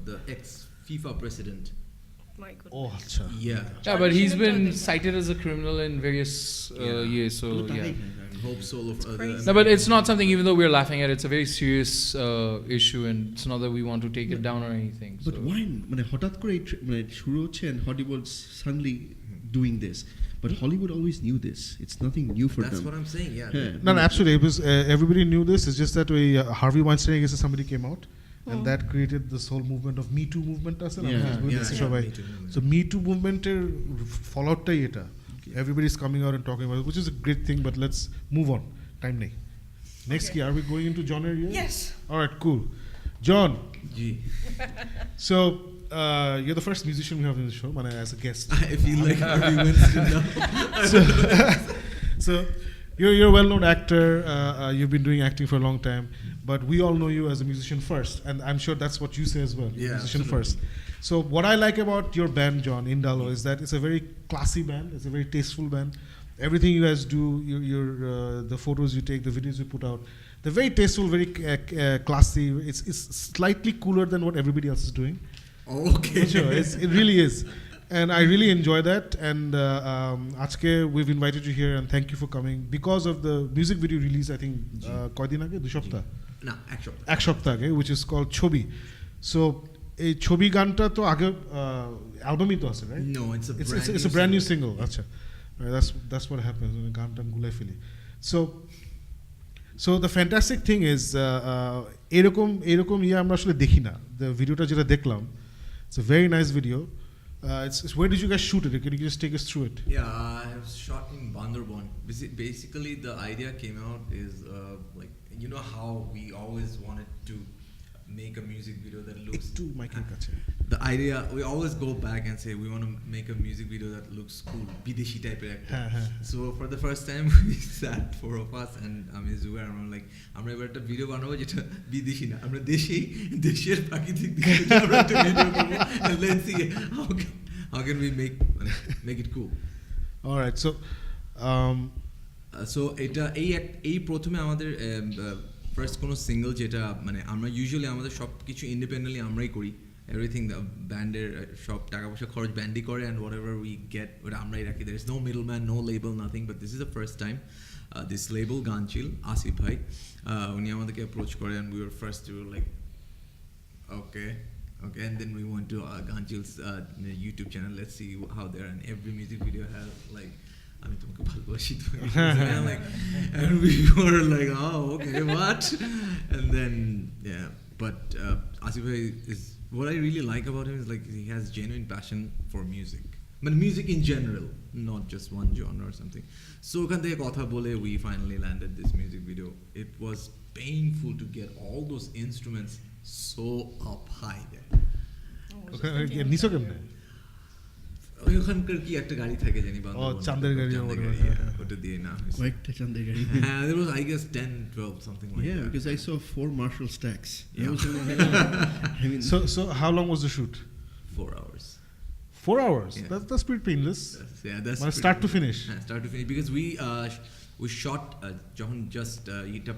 the ex-FIFA president. My goodness. Oh, acha. Yeah. but he's Charlie been Sheen cited as a criminal in various years, so তো তাই yeah. হয়। Hope Solo. crazy. No, but it's not something, even though we're laughing at it, it's a very serious issue, and it's not that we want to take it down or anything. But so. why মানে হঠাৎ করে মানে শুরু হচ্ছে and Hollywood suddenly doing this, but Hollywood always knew this. It's nothing new for That's them. what I'm saying. Yeah. Yeah. No, absolutely. It was everybody knew this. It's just that Harvey Weinstein, I guess, somebody came out, and that created this whole movement of Me Too movement. Yeah. Me Too movement. So Me Too movement fallout-টাই এটা. Everybody's coming out and talking about it, which is a great thing. But let's move on. Time নেই. Next, Okay. are we going into John area? Yes. All right, cool. John. Gee. So you're the first musician we have in the show, as a guest. I feel like Harvey Weinstein now. So you're a well-known actor. You've been doing acting for a long time, but we all know you as a musician first, and I'm sure that's what you say as well. Yeah, musician absolutely. first. So what I like about your band, John, Indalo, is that it's a very classy band. It's a very tasteful band. Everything you guys do, the photos you take, the videos you put out, they're very tasteful, very classy. It's slightly cooler than what everybody else is doing. Okay. Sure, it really is. And I really enjoy that. And আজকে we've invited you here and thank you for coming because of the music video release, I think, কয়দিন আগে? 2 সপ্তাহ? No, actually. এক সপ্তাহ আগে, which is called ছবি. So এই ছবি গানটা তো আগে অ্যালবামই তো আছে, right? No, it's a It's a brand new single. আচ্ছা. That's what happens when গান টান গুলাই ফেলি. So the fantastic thing is এরকম আমরা আসলে দেখি না. The ভিডিওটা যেটা দেখলাম, it's a very nice video. It's where did you guys shoot it? Can you just take us through it? Yeah, I have shot in Bandarban. Basically, the idea came out is like, you know how we always wanted to make a music video that looks. একটু মাইকের কাছে. The idea, we always go back and say we want to make a music video that looks cool, bideshi type of actor. So for the first time, we sat 4 of us and Zubair, and I'm like, আমরা এবার একটা video বানাবো যেটা বিদেশি না, আমরা দেশের প্রাকৃতিক দিকে আমরা একটা ভিডিও করবো, and let's see how can we make it cool. All right, so So এটা এই প্রথমে আমাদের ফার্স্ট কোনো সিঙ্গল যেটা আমরা ইউজুয়ালি আমাদের সব কিছু ইন্ডিপেন্ডেন্টলি আমরাই করি, এভরিথিং ব্যান্ডের সব টাকা পয়সা খরচ ব্যান্ডই করে, and whatever we get ওটা আমরাই রাখি। There is no middle man, no label, nothing, but this is the first time this label Gaanchill Asif ভাই উনি আমাদেরকে অ্যাপ্রোচ করে, and we were first to like okay, and then we went to Ganjil's YouTube channel. Let's see how they're, and every music video has like, আমি তোমাকে ভালোবাসি, and we were like, oh, okay, what? And then but Asif bhai is, what I really like about him is like he has genuine passion for music, but music in general, not just one genre or something. So ওখান থেকে কথা বলে we finally landed this music video. It was painful to get all those instruments so up high there. ওখানে নিচো কেমনে? ওখানকার কি একটা গাড়ি থাকে জানি চাঁদের গাড়ি ওটা দিয়ে না কয়েকটা চাঁদের গাড়ি হ্যাঁ there was I guess 10 12 something like yeah that because I saw 4 Marshall stacks I mean so how long was the shoot? 4 hours 4 hours? Yeah. That's pretty painless. That's মানে start to finish. start to finish because we shot যখন just এটা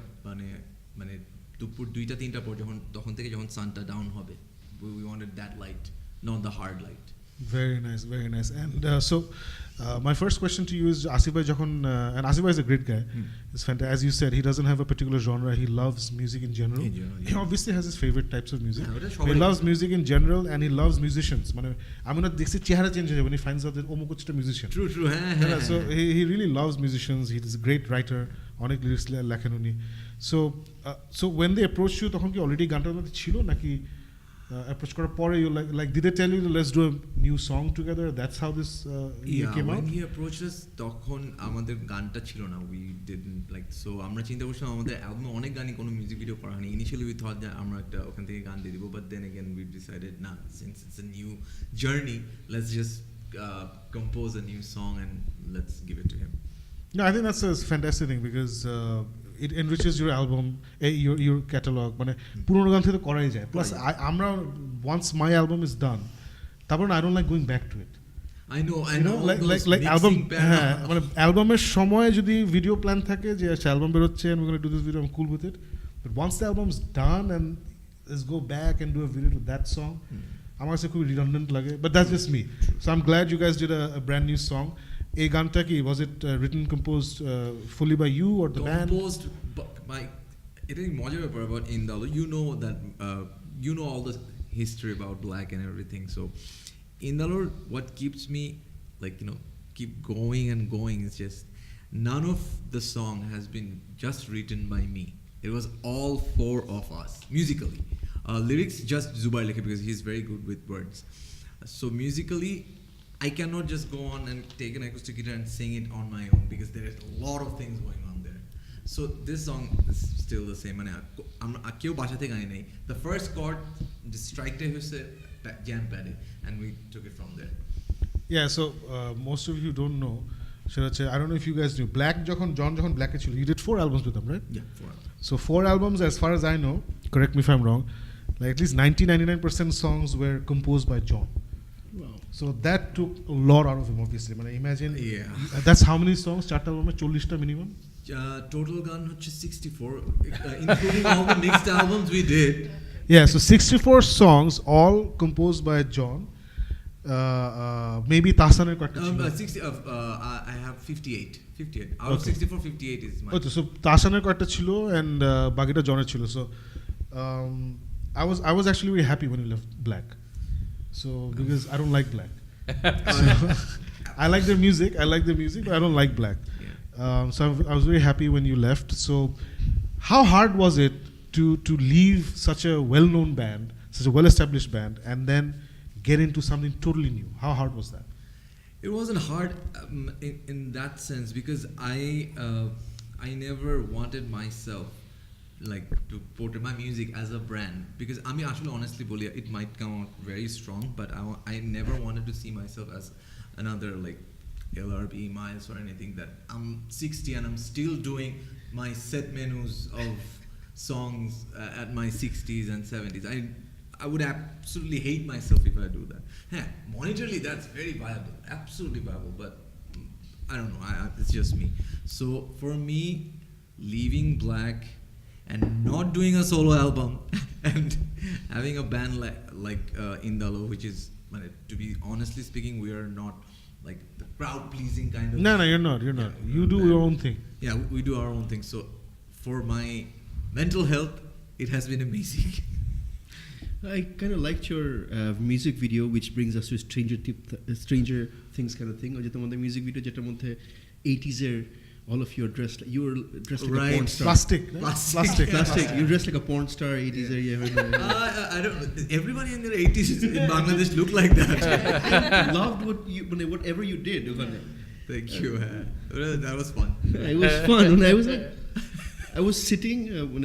মানে দুপুর 2টা 3টা পর তখন থেকে যখন সানটা ডাউন হবে we wanted that light not the hard light. Very nice, very nice. And so, my first question to you is, Asif bhai jokhon, and Asif bhai is a great guy. It's fantastic. As you said, he doesn't have a particular genre. He loves music in general. He obviously has his favorite types of music. He loves music in general, and he loves musicians. I'm not দেখছি চেহারা change হয়ে when he finds out that অমুক হচ্ছে musician. True. So he really loves musicians. He is a great writer. অনেক lyrics লেখেন উনি. So when they approached you, তখন কি already গানটার মধ্যে ছিল নাকি? Approach করার পরে you like did they tell you let's do a new song together? That's how this came out? When he approached us তখন আমাদের গানটা ছিল না we didn't like so আমরা চিন্তা করছিলাম আমাদের অ্যালবামে অনেক গানই কোনো মিউজিক ভিডিও করা হয়নি initially we thought that আমরা একটা ওখান থেকে গান দিয়ে দিব but then again we decided nah since it's a new journey let's just compose a new song and let's give it to him. No, I think that's a fantastic thing because it enriches your album, your catalog. মানে পুরোনো গান থেকে তো করাই যায় plus আমরা once my album is done তারপর I don't like going back to it. I know like album হ্যাঁ মানে অ্যালবামের সময় যদি ভিডিও প্ল্যান থাকে যে আচ্ছা অ্যালবাম বের হচ্ছে and we're going to do this video I'm cool with it but once the album's done and let's go back and do a video to that song আমার কাছে খুব redundant লাগে but that's just me. So I'm glad you guys did a brand new song. এই গানটা কি was it written composed fully by you or the band? Composed by এটা মজার ব্যাপার about Indalo you know that you know all the history about Black and everything so Indalo what keeps me like you know keep going and going is just none of the song has been just written by me it was all 4 of us musically lyrics just Zubair Lekhe because he's very good with words so musically I cannot just go on and take an acoustic guitar and sing it on my own because there is a lot of things going on there. So this song is still the same. The first chord, the strike who said jam padded, and we took it from there. Yeah, so most of you don't know. I don't know if you guys knew. Black, John Black, you did 4 albums with them, right? Yeah, 4 albums. So 4 albums, as far as I know, correct me if I'm wrong, like at least 99% songs were composed by John. wow So that took a lot out of him, obviously. I imagine. Yeah. That's how many songs? 4 album, 40 minimum. Total gun 64, including all the mixed albums we did. Yeah, so 64 songs, all composed by John. Maybe Tasaner kota chilo. 60. I have 58. Out of 64, 58 is mine. Okay, so Tasaner kota chilo and bagita John chilo. So I was actually very happy when you left Black. So because I don't like Black. So, I like their music, but I don't like Black. Yeah. So I was very happy when you left. So how hard was it to leave such a well-known band, such a well-established band, and then get into something totally new? How hard was that? It wasn't hard in that sense because I never wanted myself like to portray my music as a brand because I mean actually honestly boli it might come out very strong but I never wanted to see myself as another like LRB Miles or anything that I'm 60 and I'm still doing my set menus of songs at my 60s and 70s I would absolutely hate myself if I do that monetarily that's very viable absolutely viable but I don't know it's just me so for me leaving Black and not doing a solo album and having a band like Indalo, which is, to be honestly speaking, we are not like the crowd pleasing kind of. No, you're not. You do your own thing. Yeah, we do our own thing. So for my mental health, it has been amazing. I kind of liked your music video, which brings us to Stranger Things kind of thing. Or যেটা মধ্যে music video যেটার মধ্যে 80s all of you are dressed like a porn star. Plastic. You dressed like a porn star 80s area. I don't know. Everybody in their 80s in Bangladesh look like that. I loved whatever you did. Thank you. That was fun. It was fun. When I was sitting when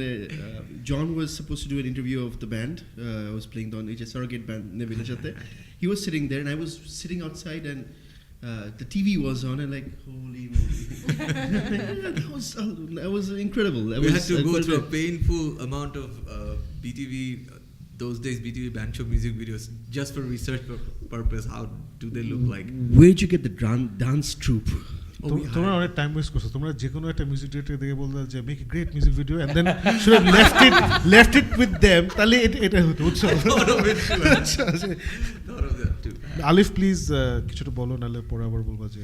John was supposed to do an interview of the band. I was playing the HSR surrogate band Neville Chatte. He was sitting there and I was sitting outside and the TV was on and like, holy moly. that was incredible. We had to go through a painful amount of BTV, those days BTV band show music videos just for research purpose. How do they look like? Where'd you get the dance troupe? তোমরা অনেক time waste করছো তোমরা যে কোনো একটা music director দেখে বলতে যে make a great music video and then should have left it with them তাহলে এটা হতো বুঝছো আলিফ প্লিজ কিছুটা বলো নালে পরে আবার বলবা যে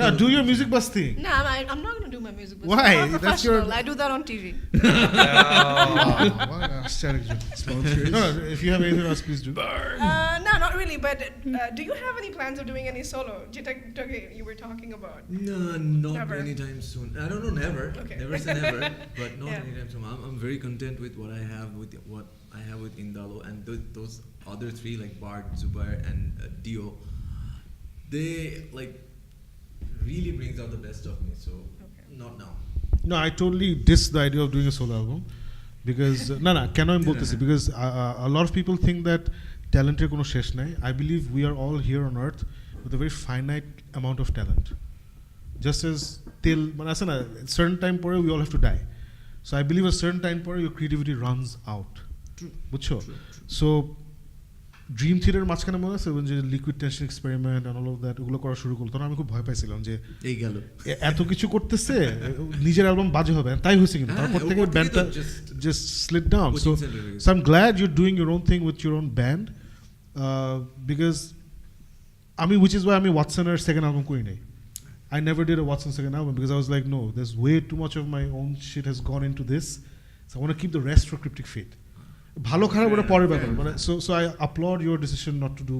No, do your music bus thing. No, I'm not going to do my music bus. Why? I'm not That's your. professional. I do that on TV. No, if you have anything else, please do. No, not really. But do you have any plans of doing any solo? You were talking about. No, not Never. anytime soon. I don't know, never. Okay. Never say never, but not Yeah. anytime soon. I'm very content with what I have with Indalo and those other three like Bart, Zubair, and Dio. They like really brings out the best of me. So not now. No, I totally diss the idea of doing a solo album because no, কেন আমি বলতেছি because a lot of people think that talented কোনো শেষ নাই. I believe we are all here on earth with a very finite amount of talent. Just as till মানে আছে না certain time পরে we all have to die. So I believe a certain time পরে your creativity runs out. বুঝছো? So Dream Theater মাঝখানে মনে আছে যে Liquid Tension Experiment and all of that ওগুলো করা শুরু করলো তখন আমি খুব ভয় পাইছিলাম যে এই গেল এত কিছু করতেছে নিজের অ্যালবাম বাজে হবে তাই হয়েছে কিন্তু তারপর থেকে ব্যান্ডটা just split down so I am glad you are doing your own thing with your own band because আমি উইচ ইজ ওয়াই আমি ওয়াটসনের সেকেন্ড অ্যালবাম করি নাই I never did a Watson second album because I was like no there's way too much of my own shit has gone into this so I want to keep the rest for Cryptic Fate ভালো খারাপ ওটা পরের ব্যাপার মানে so I applaud your decision not to do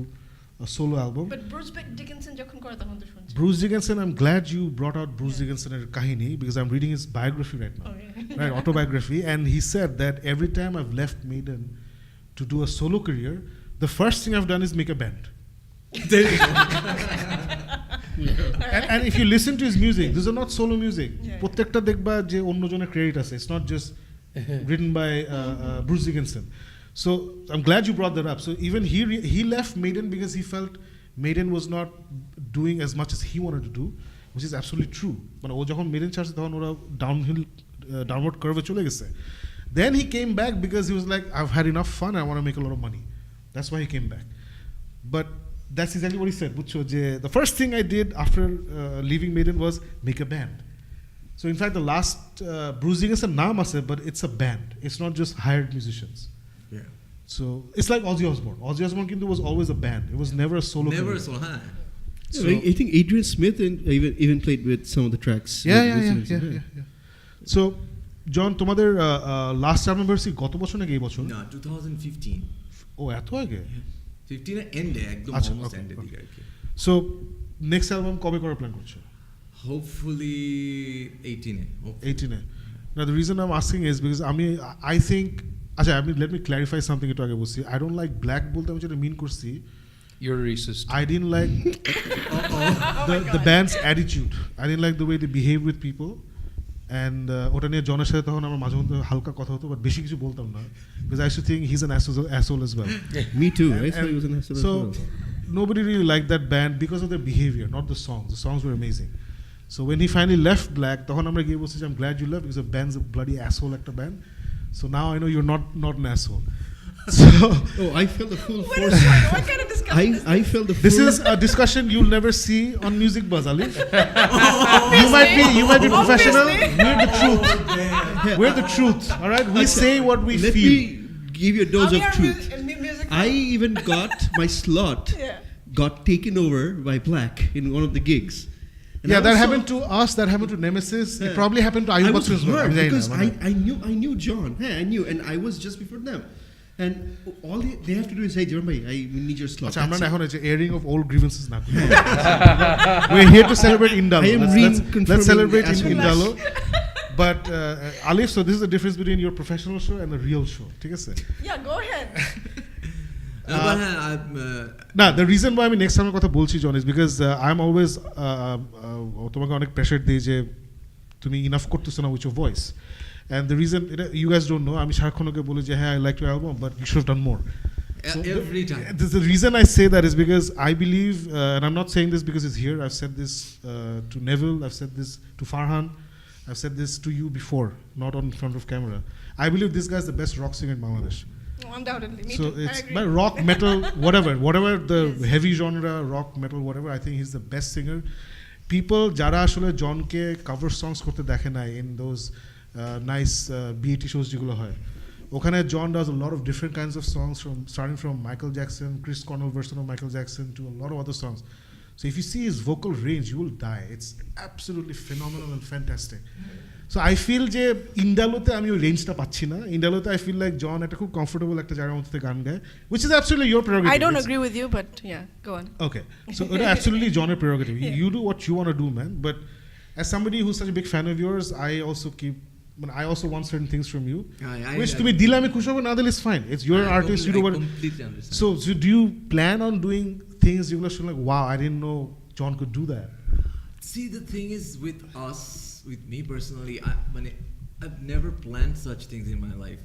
a solo album But Bruce Dickinson যখন করে তখন তো শুনছি Bruce Dickinson I'm glad you brought out Bruce Dickinson's kahini because I'm reading his biography right now right autobiography and he said that every time I've left Maiden to do a solo career the first thing I've done is make a band there you go and if you listen to his music these are not solo music প্রত্যেকটা দেখবা যে অন্যজনের credit আছে it's not just written by Bruce Dickinson. So I'm glad you brought that up. So even he left Maiden because he felt Maiden was not doing as much as he wanted to do, which is absolutely true. But ও যখন Maiden ছাড়ছে তখন ওরা downward curve চলে গেছে. Then he came back because he was like, I've had enough fun. I want to make a lot of money. That's why he came back. But that's exactly what he said. বুঝছো যে the first thing I did after leaving Maiden was make a band. So in fact, the last Bruce Dickinson naam ase, but it's a band. It's not just hired musicians. yeah So it's like Ozzy Osbourne. Ozzy Osbourne kintu was always a band. It was never a solo. never career. so high So I think Adrian Smith even played with some of the tracks. Yeah. So John, তোমাদের last album বেরোছি গত বছর নাকি এই বছর? no 2015 ও এত আগে? 15 এর এন্ডে একদম আচ্ছা, almost okay, এন্ডের okay. দিকে আর কি So next album কবে করার প্ল্যান করছো? hopefully 18 18 Now the reason I'm asking is because I think আচ্ছা let me clarify something একটু আগে বলছি I don't like black বলতে আমি যেটা মিন করছি You're racist. I didn't like the band's attitude. I didn't like the way they behave with people. And ওটা নিয়ে জনের সাথে তখন আমার মাঝে মধ্যে হালকা কথা হতো বাট বেশি কিছু বলতাম না because I used to think he's an asshole as well. Me too. I thought he was an asshole as So well. nobody really liked that band because of their behavior, not the songs. The songs were amazing. So when he finally left Black, তখন আমরা গিয়ে বলছি I'm glad you left because the band's a bloody asshole একটা band. So now I know you're not an asshole. So I felt the full Wait a force. second, what kind of discussion is I felt the full. this is a discussion you'll never see on Music Buzz, Ali. you might be professional. We're the truth. We're the truth. All right, we say what we Let feel. me give you a dose of truth. Music I even got my slot got taken over by Black in one of the gigs. And Yeah, I that was happened to us. That happened to Nemesis. It probably happened to I Ayub was Basu as well. hurt I'm because saying that. I knew John. Hey, I knew, and I was just before them. And all they have to do is say, Jerome, I need your slot. আচ্ছা আমরা That's না it. এখন এই যে airing of old grievances না করি। We're here to celebrate Indalo. I am Let's reconfirming celebrate as well. Indalo. But Alif, so this is the difference between your professional show and the real show. ঠিক আছে? Yeah, go ahead. but I'm না, the reason why আমি next time এর কথা বলছি John is because I'm always তোমাকে অনেক pressure দিই যে তুমি ইনাফ করতেছো না with your voice. and the reason you guys don't know, আমি সারাক্ষণকে বলি যে হ্যাঁ I like your album but you should have done more. So Every time. the reason I say that is because I believe, and I'm not saying this because it's here, I've said this to Neville, I've said this to Farhan, I've said this to you before, not on front of camera. I believe this guy's the best rock singer in Bangladesh. Undoubtedly, me So too. I it's agree. by rock, metal, whatever the Yes. heavy genre, rock, metal, whatever, I think he's the best singer. People যারা আসলে জনকে cover songs করতে দেখে নাই in those nice BET shows যেগুলো হয়, ওখানে John does a lot of different kinds of songs, starting from Michael Jackson, Chris Cornell version of Michael Jackson, to a lot of other songs. So if you see his vocal range, you will die. It's absolutely phenomenal and fantastic. So I feel যে ইন্ডালোতে আমি ওই রেঞ্জটা পাচ্ছি না। ইন্ডালোতে I feel like John একটা খুব comfortable একটা জায়গার মধ্যে গান গায়, which is absolutely your prerogative. I don't It's- agree with you, but yeah, go on. Okay, so it's absolutely John's prerogative. Yeah. You do what you want to do, man. But as somebody who's such a big fan of yours, I also want certain things from you. Which to me, দিলে আমি খুশি হব, না দিলে it's fine. It's your artist. You do what. I completely understand. So do you plan on doing things you will like, wow, I didn't know John could do that? See, the thing is with us, with me personally, I've never planned such things in my life.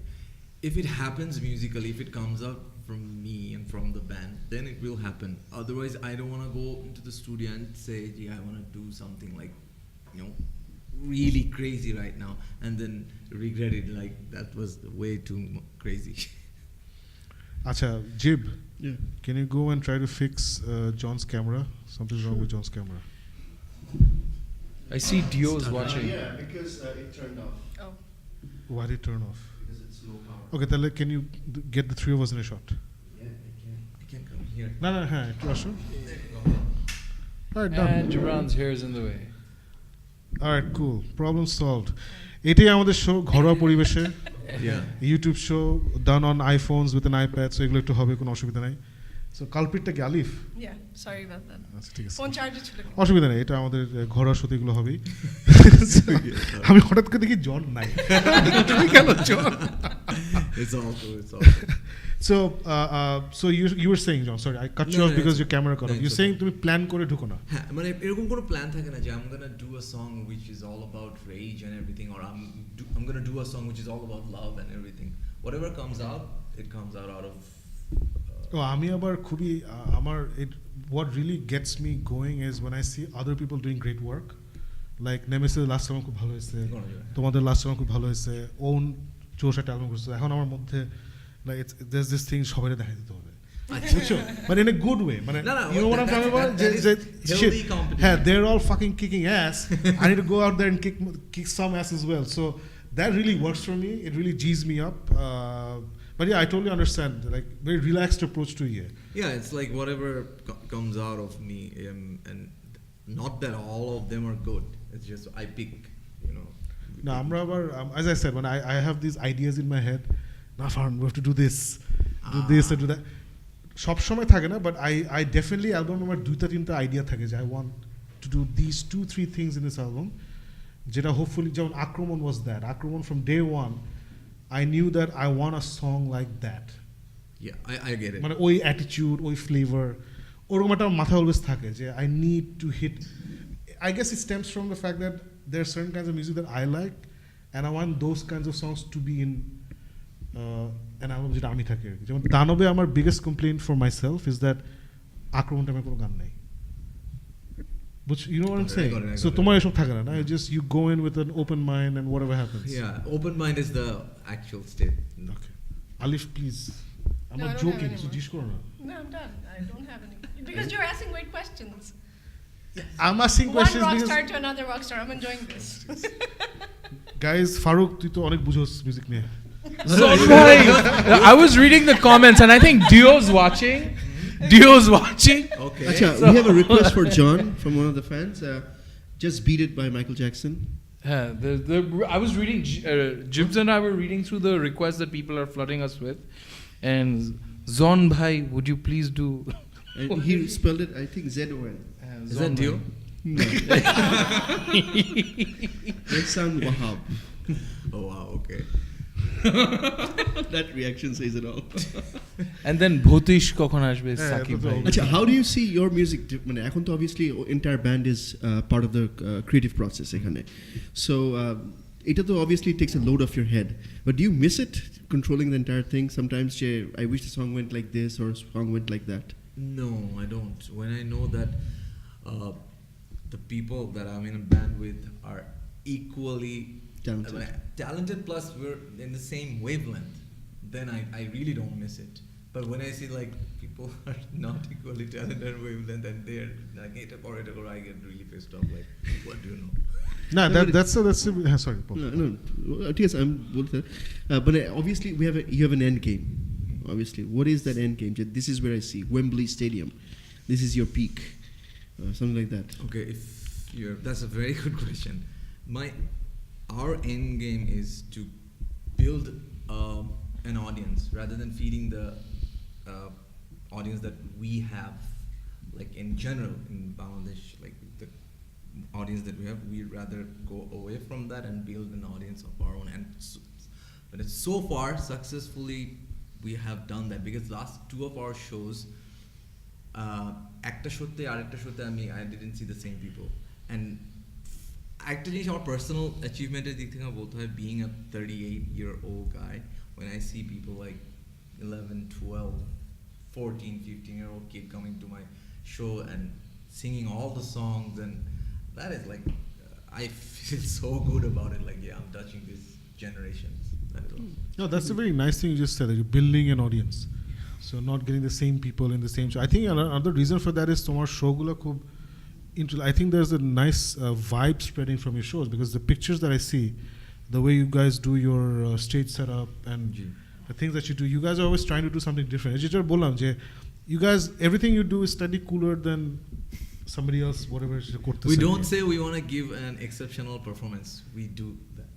If it happens musically, if it comes out from me and from the band, then it will happen. Otherwise, I don't want to go into the studio and say, yeah, I want to do something like, you know, really crazy right now, and then regret it like that was way too crazy. Acha, Jib, Yeah. can you go and try to fix John's camera? Something's wrong with John's camera. I see Dio's watching. Yeah, because it turned off. Oh. Why did it turn off? Because it's low power. Okay, then can you get the three of us in a shot? Yeah, I can. I can come here. No, একটু আসো. All right, done. And Gibran's hair is in the way. Alright, cool. Problem solved. এটাই আমাদের show, ঘরোয়া পরিবেশে, Yeah. YouTube show, done on iPhones with an iPad, so এগুলো একটু হবে, কোনো অসুবিধা নাই। সো কালপিটটা কি আলিফ? Yeah, sorry about that. আচ্ছা ঠিক আছে, ফোন চার্জে ছিল। অসুবিধা নেই, এটা আমাদের ঘরোয়া শোতে এগুলো হবেই। আমি হঠাৎ করে দেখি জন নাই, তুমি কেন জন? It's all good. It's all good. So you were saying, John, sorry, I cut you No, off no, because it's your camera cut no, off. it's You're okay. saying তুমি প্ল্যান করে ঢুকো না। হ্যাঁ, মানে এরকম কোনো প্ল্যান থাকে না যে I'm gonna do a song which is all about rage and everything, or I'm gonna do a song which is all about love and everything. Whatever comes out, it comes out of. ও আমি আবার খুবই আমার what really gets me going is when I see other people doing great work, like Nemesis last song খুব ভালো হয়েছে, তোমাদের last song খুব ভালো হয়েছে, ওন 64 অ্যালবাম করছে, এখন আমার মধ্যে like there's this thing সবাইকে দেখাই দিতে হবে, বুঝছো, but in a good way, মানে No, you know what I'm talking about, that is healthy competition. yeah, they're all fucking kicking ass, I need to go out there and kick some ass as well, so that really works for me, it really G's me up, but yeah, I totally understand, like very relaxed approach to it. Yeah, it's like whatever comes out of me, and not that all of them are good. It's just I pick, you know. No, আমরা আবার as I said, when I have these ideas in my head, না fern, we have to do this and do that, সব সময় থাকে না, but I definitely album আমার 2-3টা idea থাকে যে I want to do these 2-3 things in this album, যেটা hopefully যেমন আক্রমণ was that, আক্রমণ from day one I knew that I want a song like that, Yeah, I get it. মানে ওই attitude, ওই flavor, ওরকম একটা মাথায় always থাকে যে I need to hit, I guess it stems from the fact that there are certain kinds of music that I like and I want those kinds of songs to be in an album যেটা আমি থাকি আর কি। যেমন দানবে আমার biggest complaint for myself is that আক্রমণ টাইমে কোনো গান নাই, you know what I'm saying? I got it. So তোমার এসব থাকে না, just you go in with an open mind and whatever happens. Yeah, open mind is the actual state. Okay. Alif, please. I'm No, I not don't joking, have so any জিজ্ঞেস করো না। No, I'm done. I don't have any. Because you're asking great questions. I'm asking One questions rock because star to another rock star. I'm enjoying this. guys, Faruk তুই তো অনেক বুঝোস music নিয়ে। Zon bhai, I was reading the comments and I think Dio's watching. Okay. Acha, we have a request for John from one of the fans. Just Beat It by Michael Jackson. I was reading, Jibs and I were reading through the requests that people are flooding us with, and Zon bhai, would you please do? And he spelled it, I think, Z-O-N. Is that Dio? Ehsan Wahab. Oh wow. Okay. That reaction says it all. And then Bhotish kokhon ashbe Sakib bhai. Acha, how do you see your music? মানে এখন তো obviously entire band is part of the creative process এখানে. So it obviously takes a load off your head. But do you miss it, controlling the entire thing? Sometimes, I wish the song went like this or a song went like that. No, I don't. When I know that the people that I'm in a band with are equally talented plus we're in the same wavelength, then I really don't miss it. But when I see like people are not equally talented and wavelength and they're like it or I get really pissed off. Like, what do you know? No, that's sorry, Paul. No. Yes, I'm both. But obviously, you have an end game. Obviously, what is that end game? This is where I see Wembley Stadium. This is your peak, something like that. Okay, that's a very good question. Our end game is to build an audience rather than feeding the audience that we have, like in general in Bangladesh, like the audience that we have. We'd rather go away from that and build an audience of our own. And but so far successfully we have done that, because last 2 of our shows, একটা শোতে আরেকটা শোতে I didn't see the same people. And actually our personal achievemenটের দিক থেকে বলতে হয়, being a 38-year-old guy, when I see people like 11, 12, 14, 15-year-old kid coming to my show and singing all the songs, and that is like I feel so good about it. Like, yeah, I'm touching this generation. That is awesome. No, that's a very nice thing you just said, that you're building an audience. So not getting the same people in the same show. I think another reason for that is tomar showgula khub I think there's a nice vibe spreading from your shows, because the pictures that I see, the way you guys do your stage setup and the things that you guys are always trying to do something different. You guys, everything you do is slightly cooler than somebody else, whatever. We don't say we want to give an exceptional performance. We do that.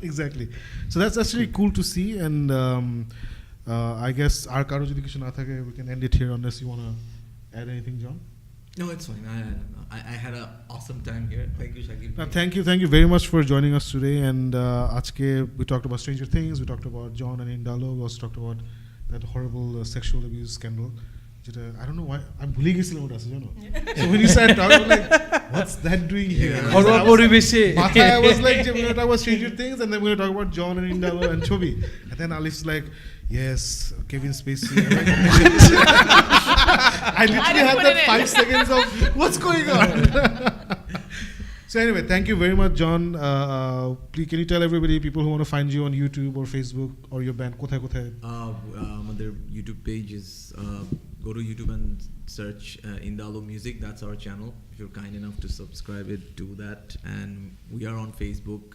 Exactly. So that's actually cool to see, and I guess our karo jodi kishu na thake, we can end it here unless you want to add anything, John. No, it's fine. I had an awesome time here. Thank you, Shakib. Thank you very much for joining us today. And ajke we talked about Stranger Things, we talked about John and Indalo, we also talked about that horrible sexual abuse scandal. I don't know why I'm bhuli gechilam ota আছে জানো. So when you said talk, I was like, what's that doing here? Horror পরিবেশে I was like, we're going to talk about Stranger Things, and then we're going to talk about John and Indalo and Chobi. And then Alif's like, yes, Kevin Spacey. Like, I literally had that 5 seconds of what's going on. So anyway, thank you very much, John. Please, can you tell everybody, people who want to find you on YouTube or Facebook or your band, kothay? Their YouTube page is go to YouTube and search Indalo Music. That's our channel. If you're kind enough to subscribe it, do that. And we are on Facebook.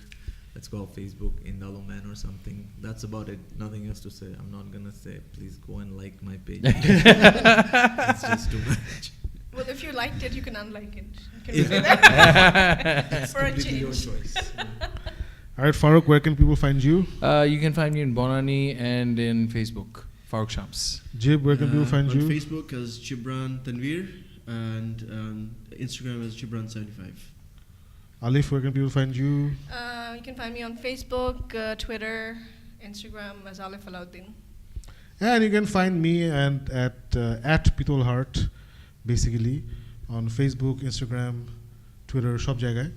Let's go on Facebook, Indalo Man or something. That's about it. Nothing else to say. I'm not gonna say, please go and like my page. It's just too much. Well, if you liked it, you can unlike it. You can say that for a change. Your choice. All right, Farooq, where can people find you? You can find me in Bonani and in Facebook, Farooq Shams. Jib, where can people find you? On Facebook as Gibran Tanveer, and Instagram as Gibran75. Alif, where can people find you? You can find me on Facebook, Twitter, Instagram as Alif Alauddin. And you can find me at Pitol Heart, basically, on Facebook, Instagram, Twitter, shop jagay.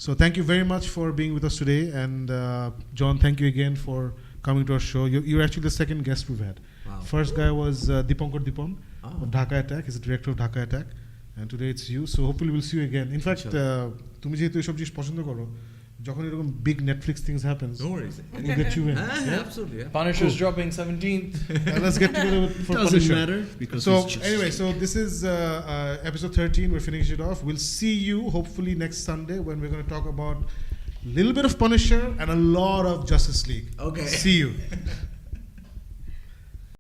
So thank you very much for being with us today. And John, thank you again for coming to our show. You're actually the second guest we've had. Wow. First guy was Dipankar Dipon of Dhaka Attack. He's the director of Dhaka Attack. And today it's you. So hopefully we'll see you again. In fact, তুমি যেহেতু এসব জিনিস পছন্দ করো, যখন এরকম big Netflix things happens, No worries. we'll get you in. Absolutely. Yeah. Punisher's dropping 17th. Let's get together for Doesn't Punisher. matter because So it's just anyway, so this is episode 13. We're finishing it off. We'll see you hopefully next Sunday when we're going to talk about a little bit of Punisher and a lot of Justice League. Okay. See you.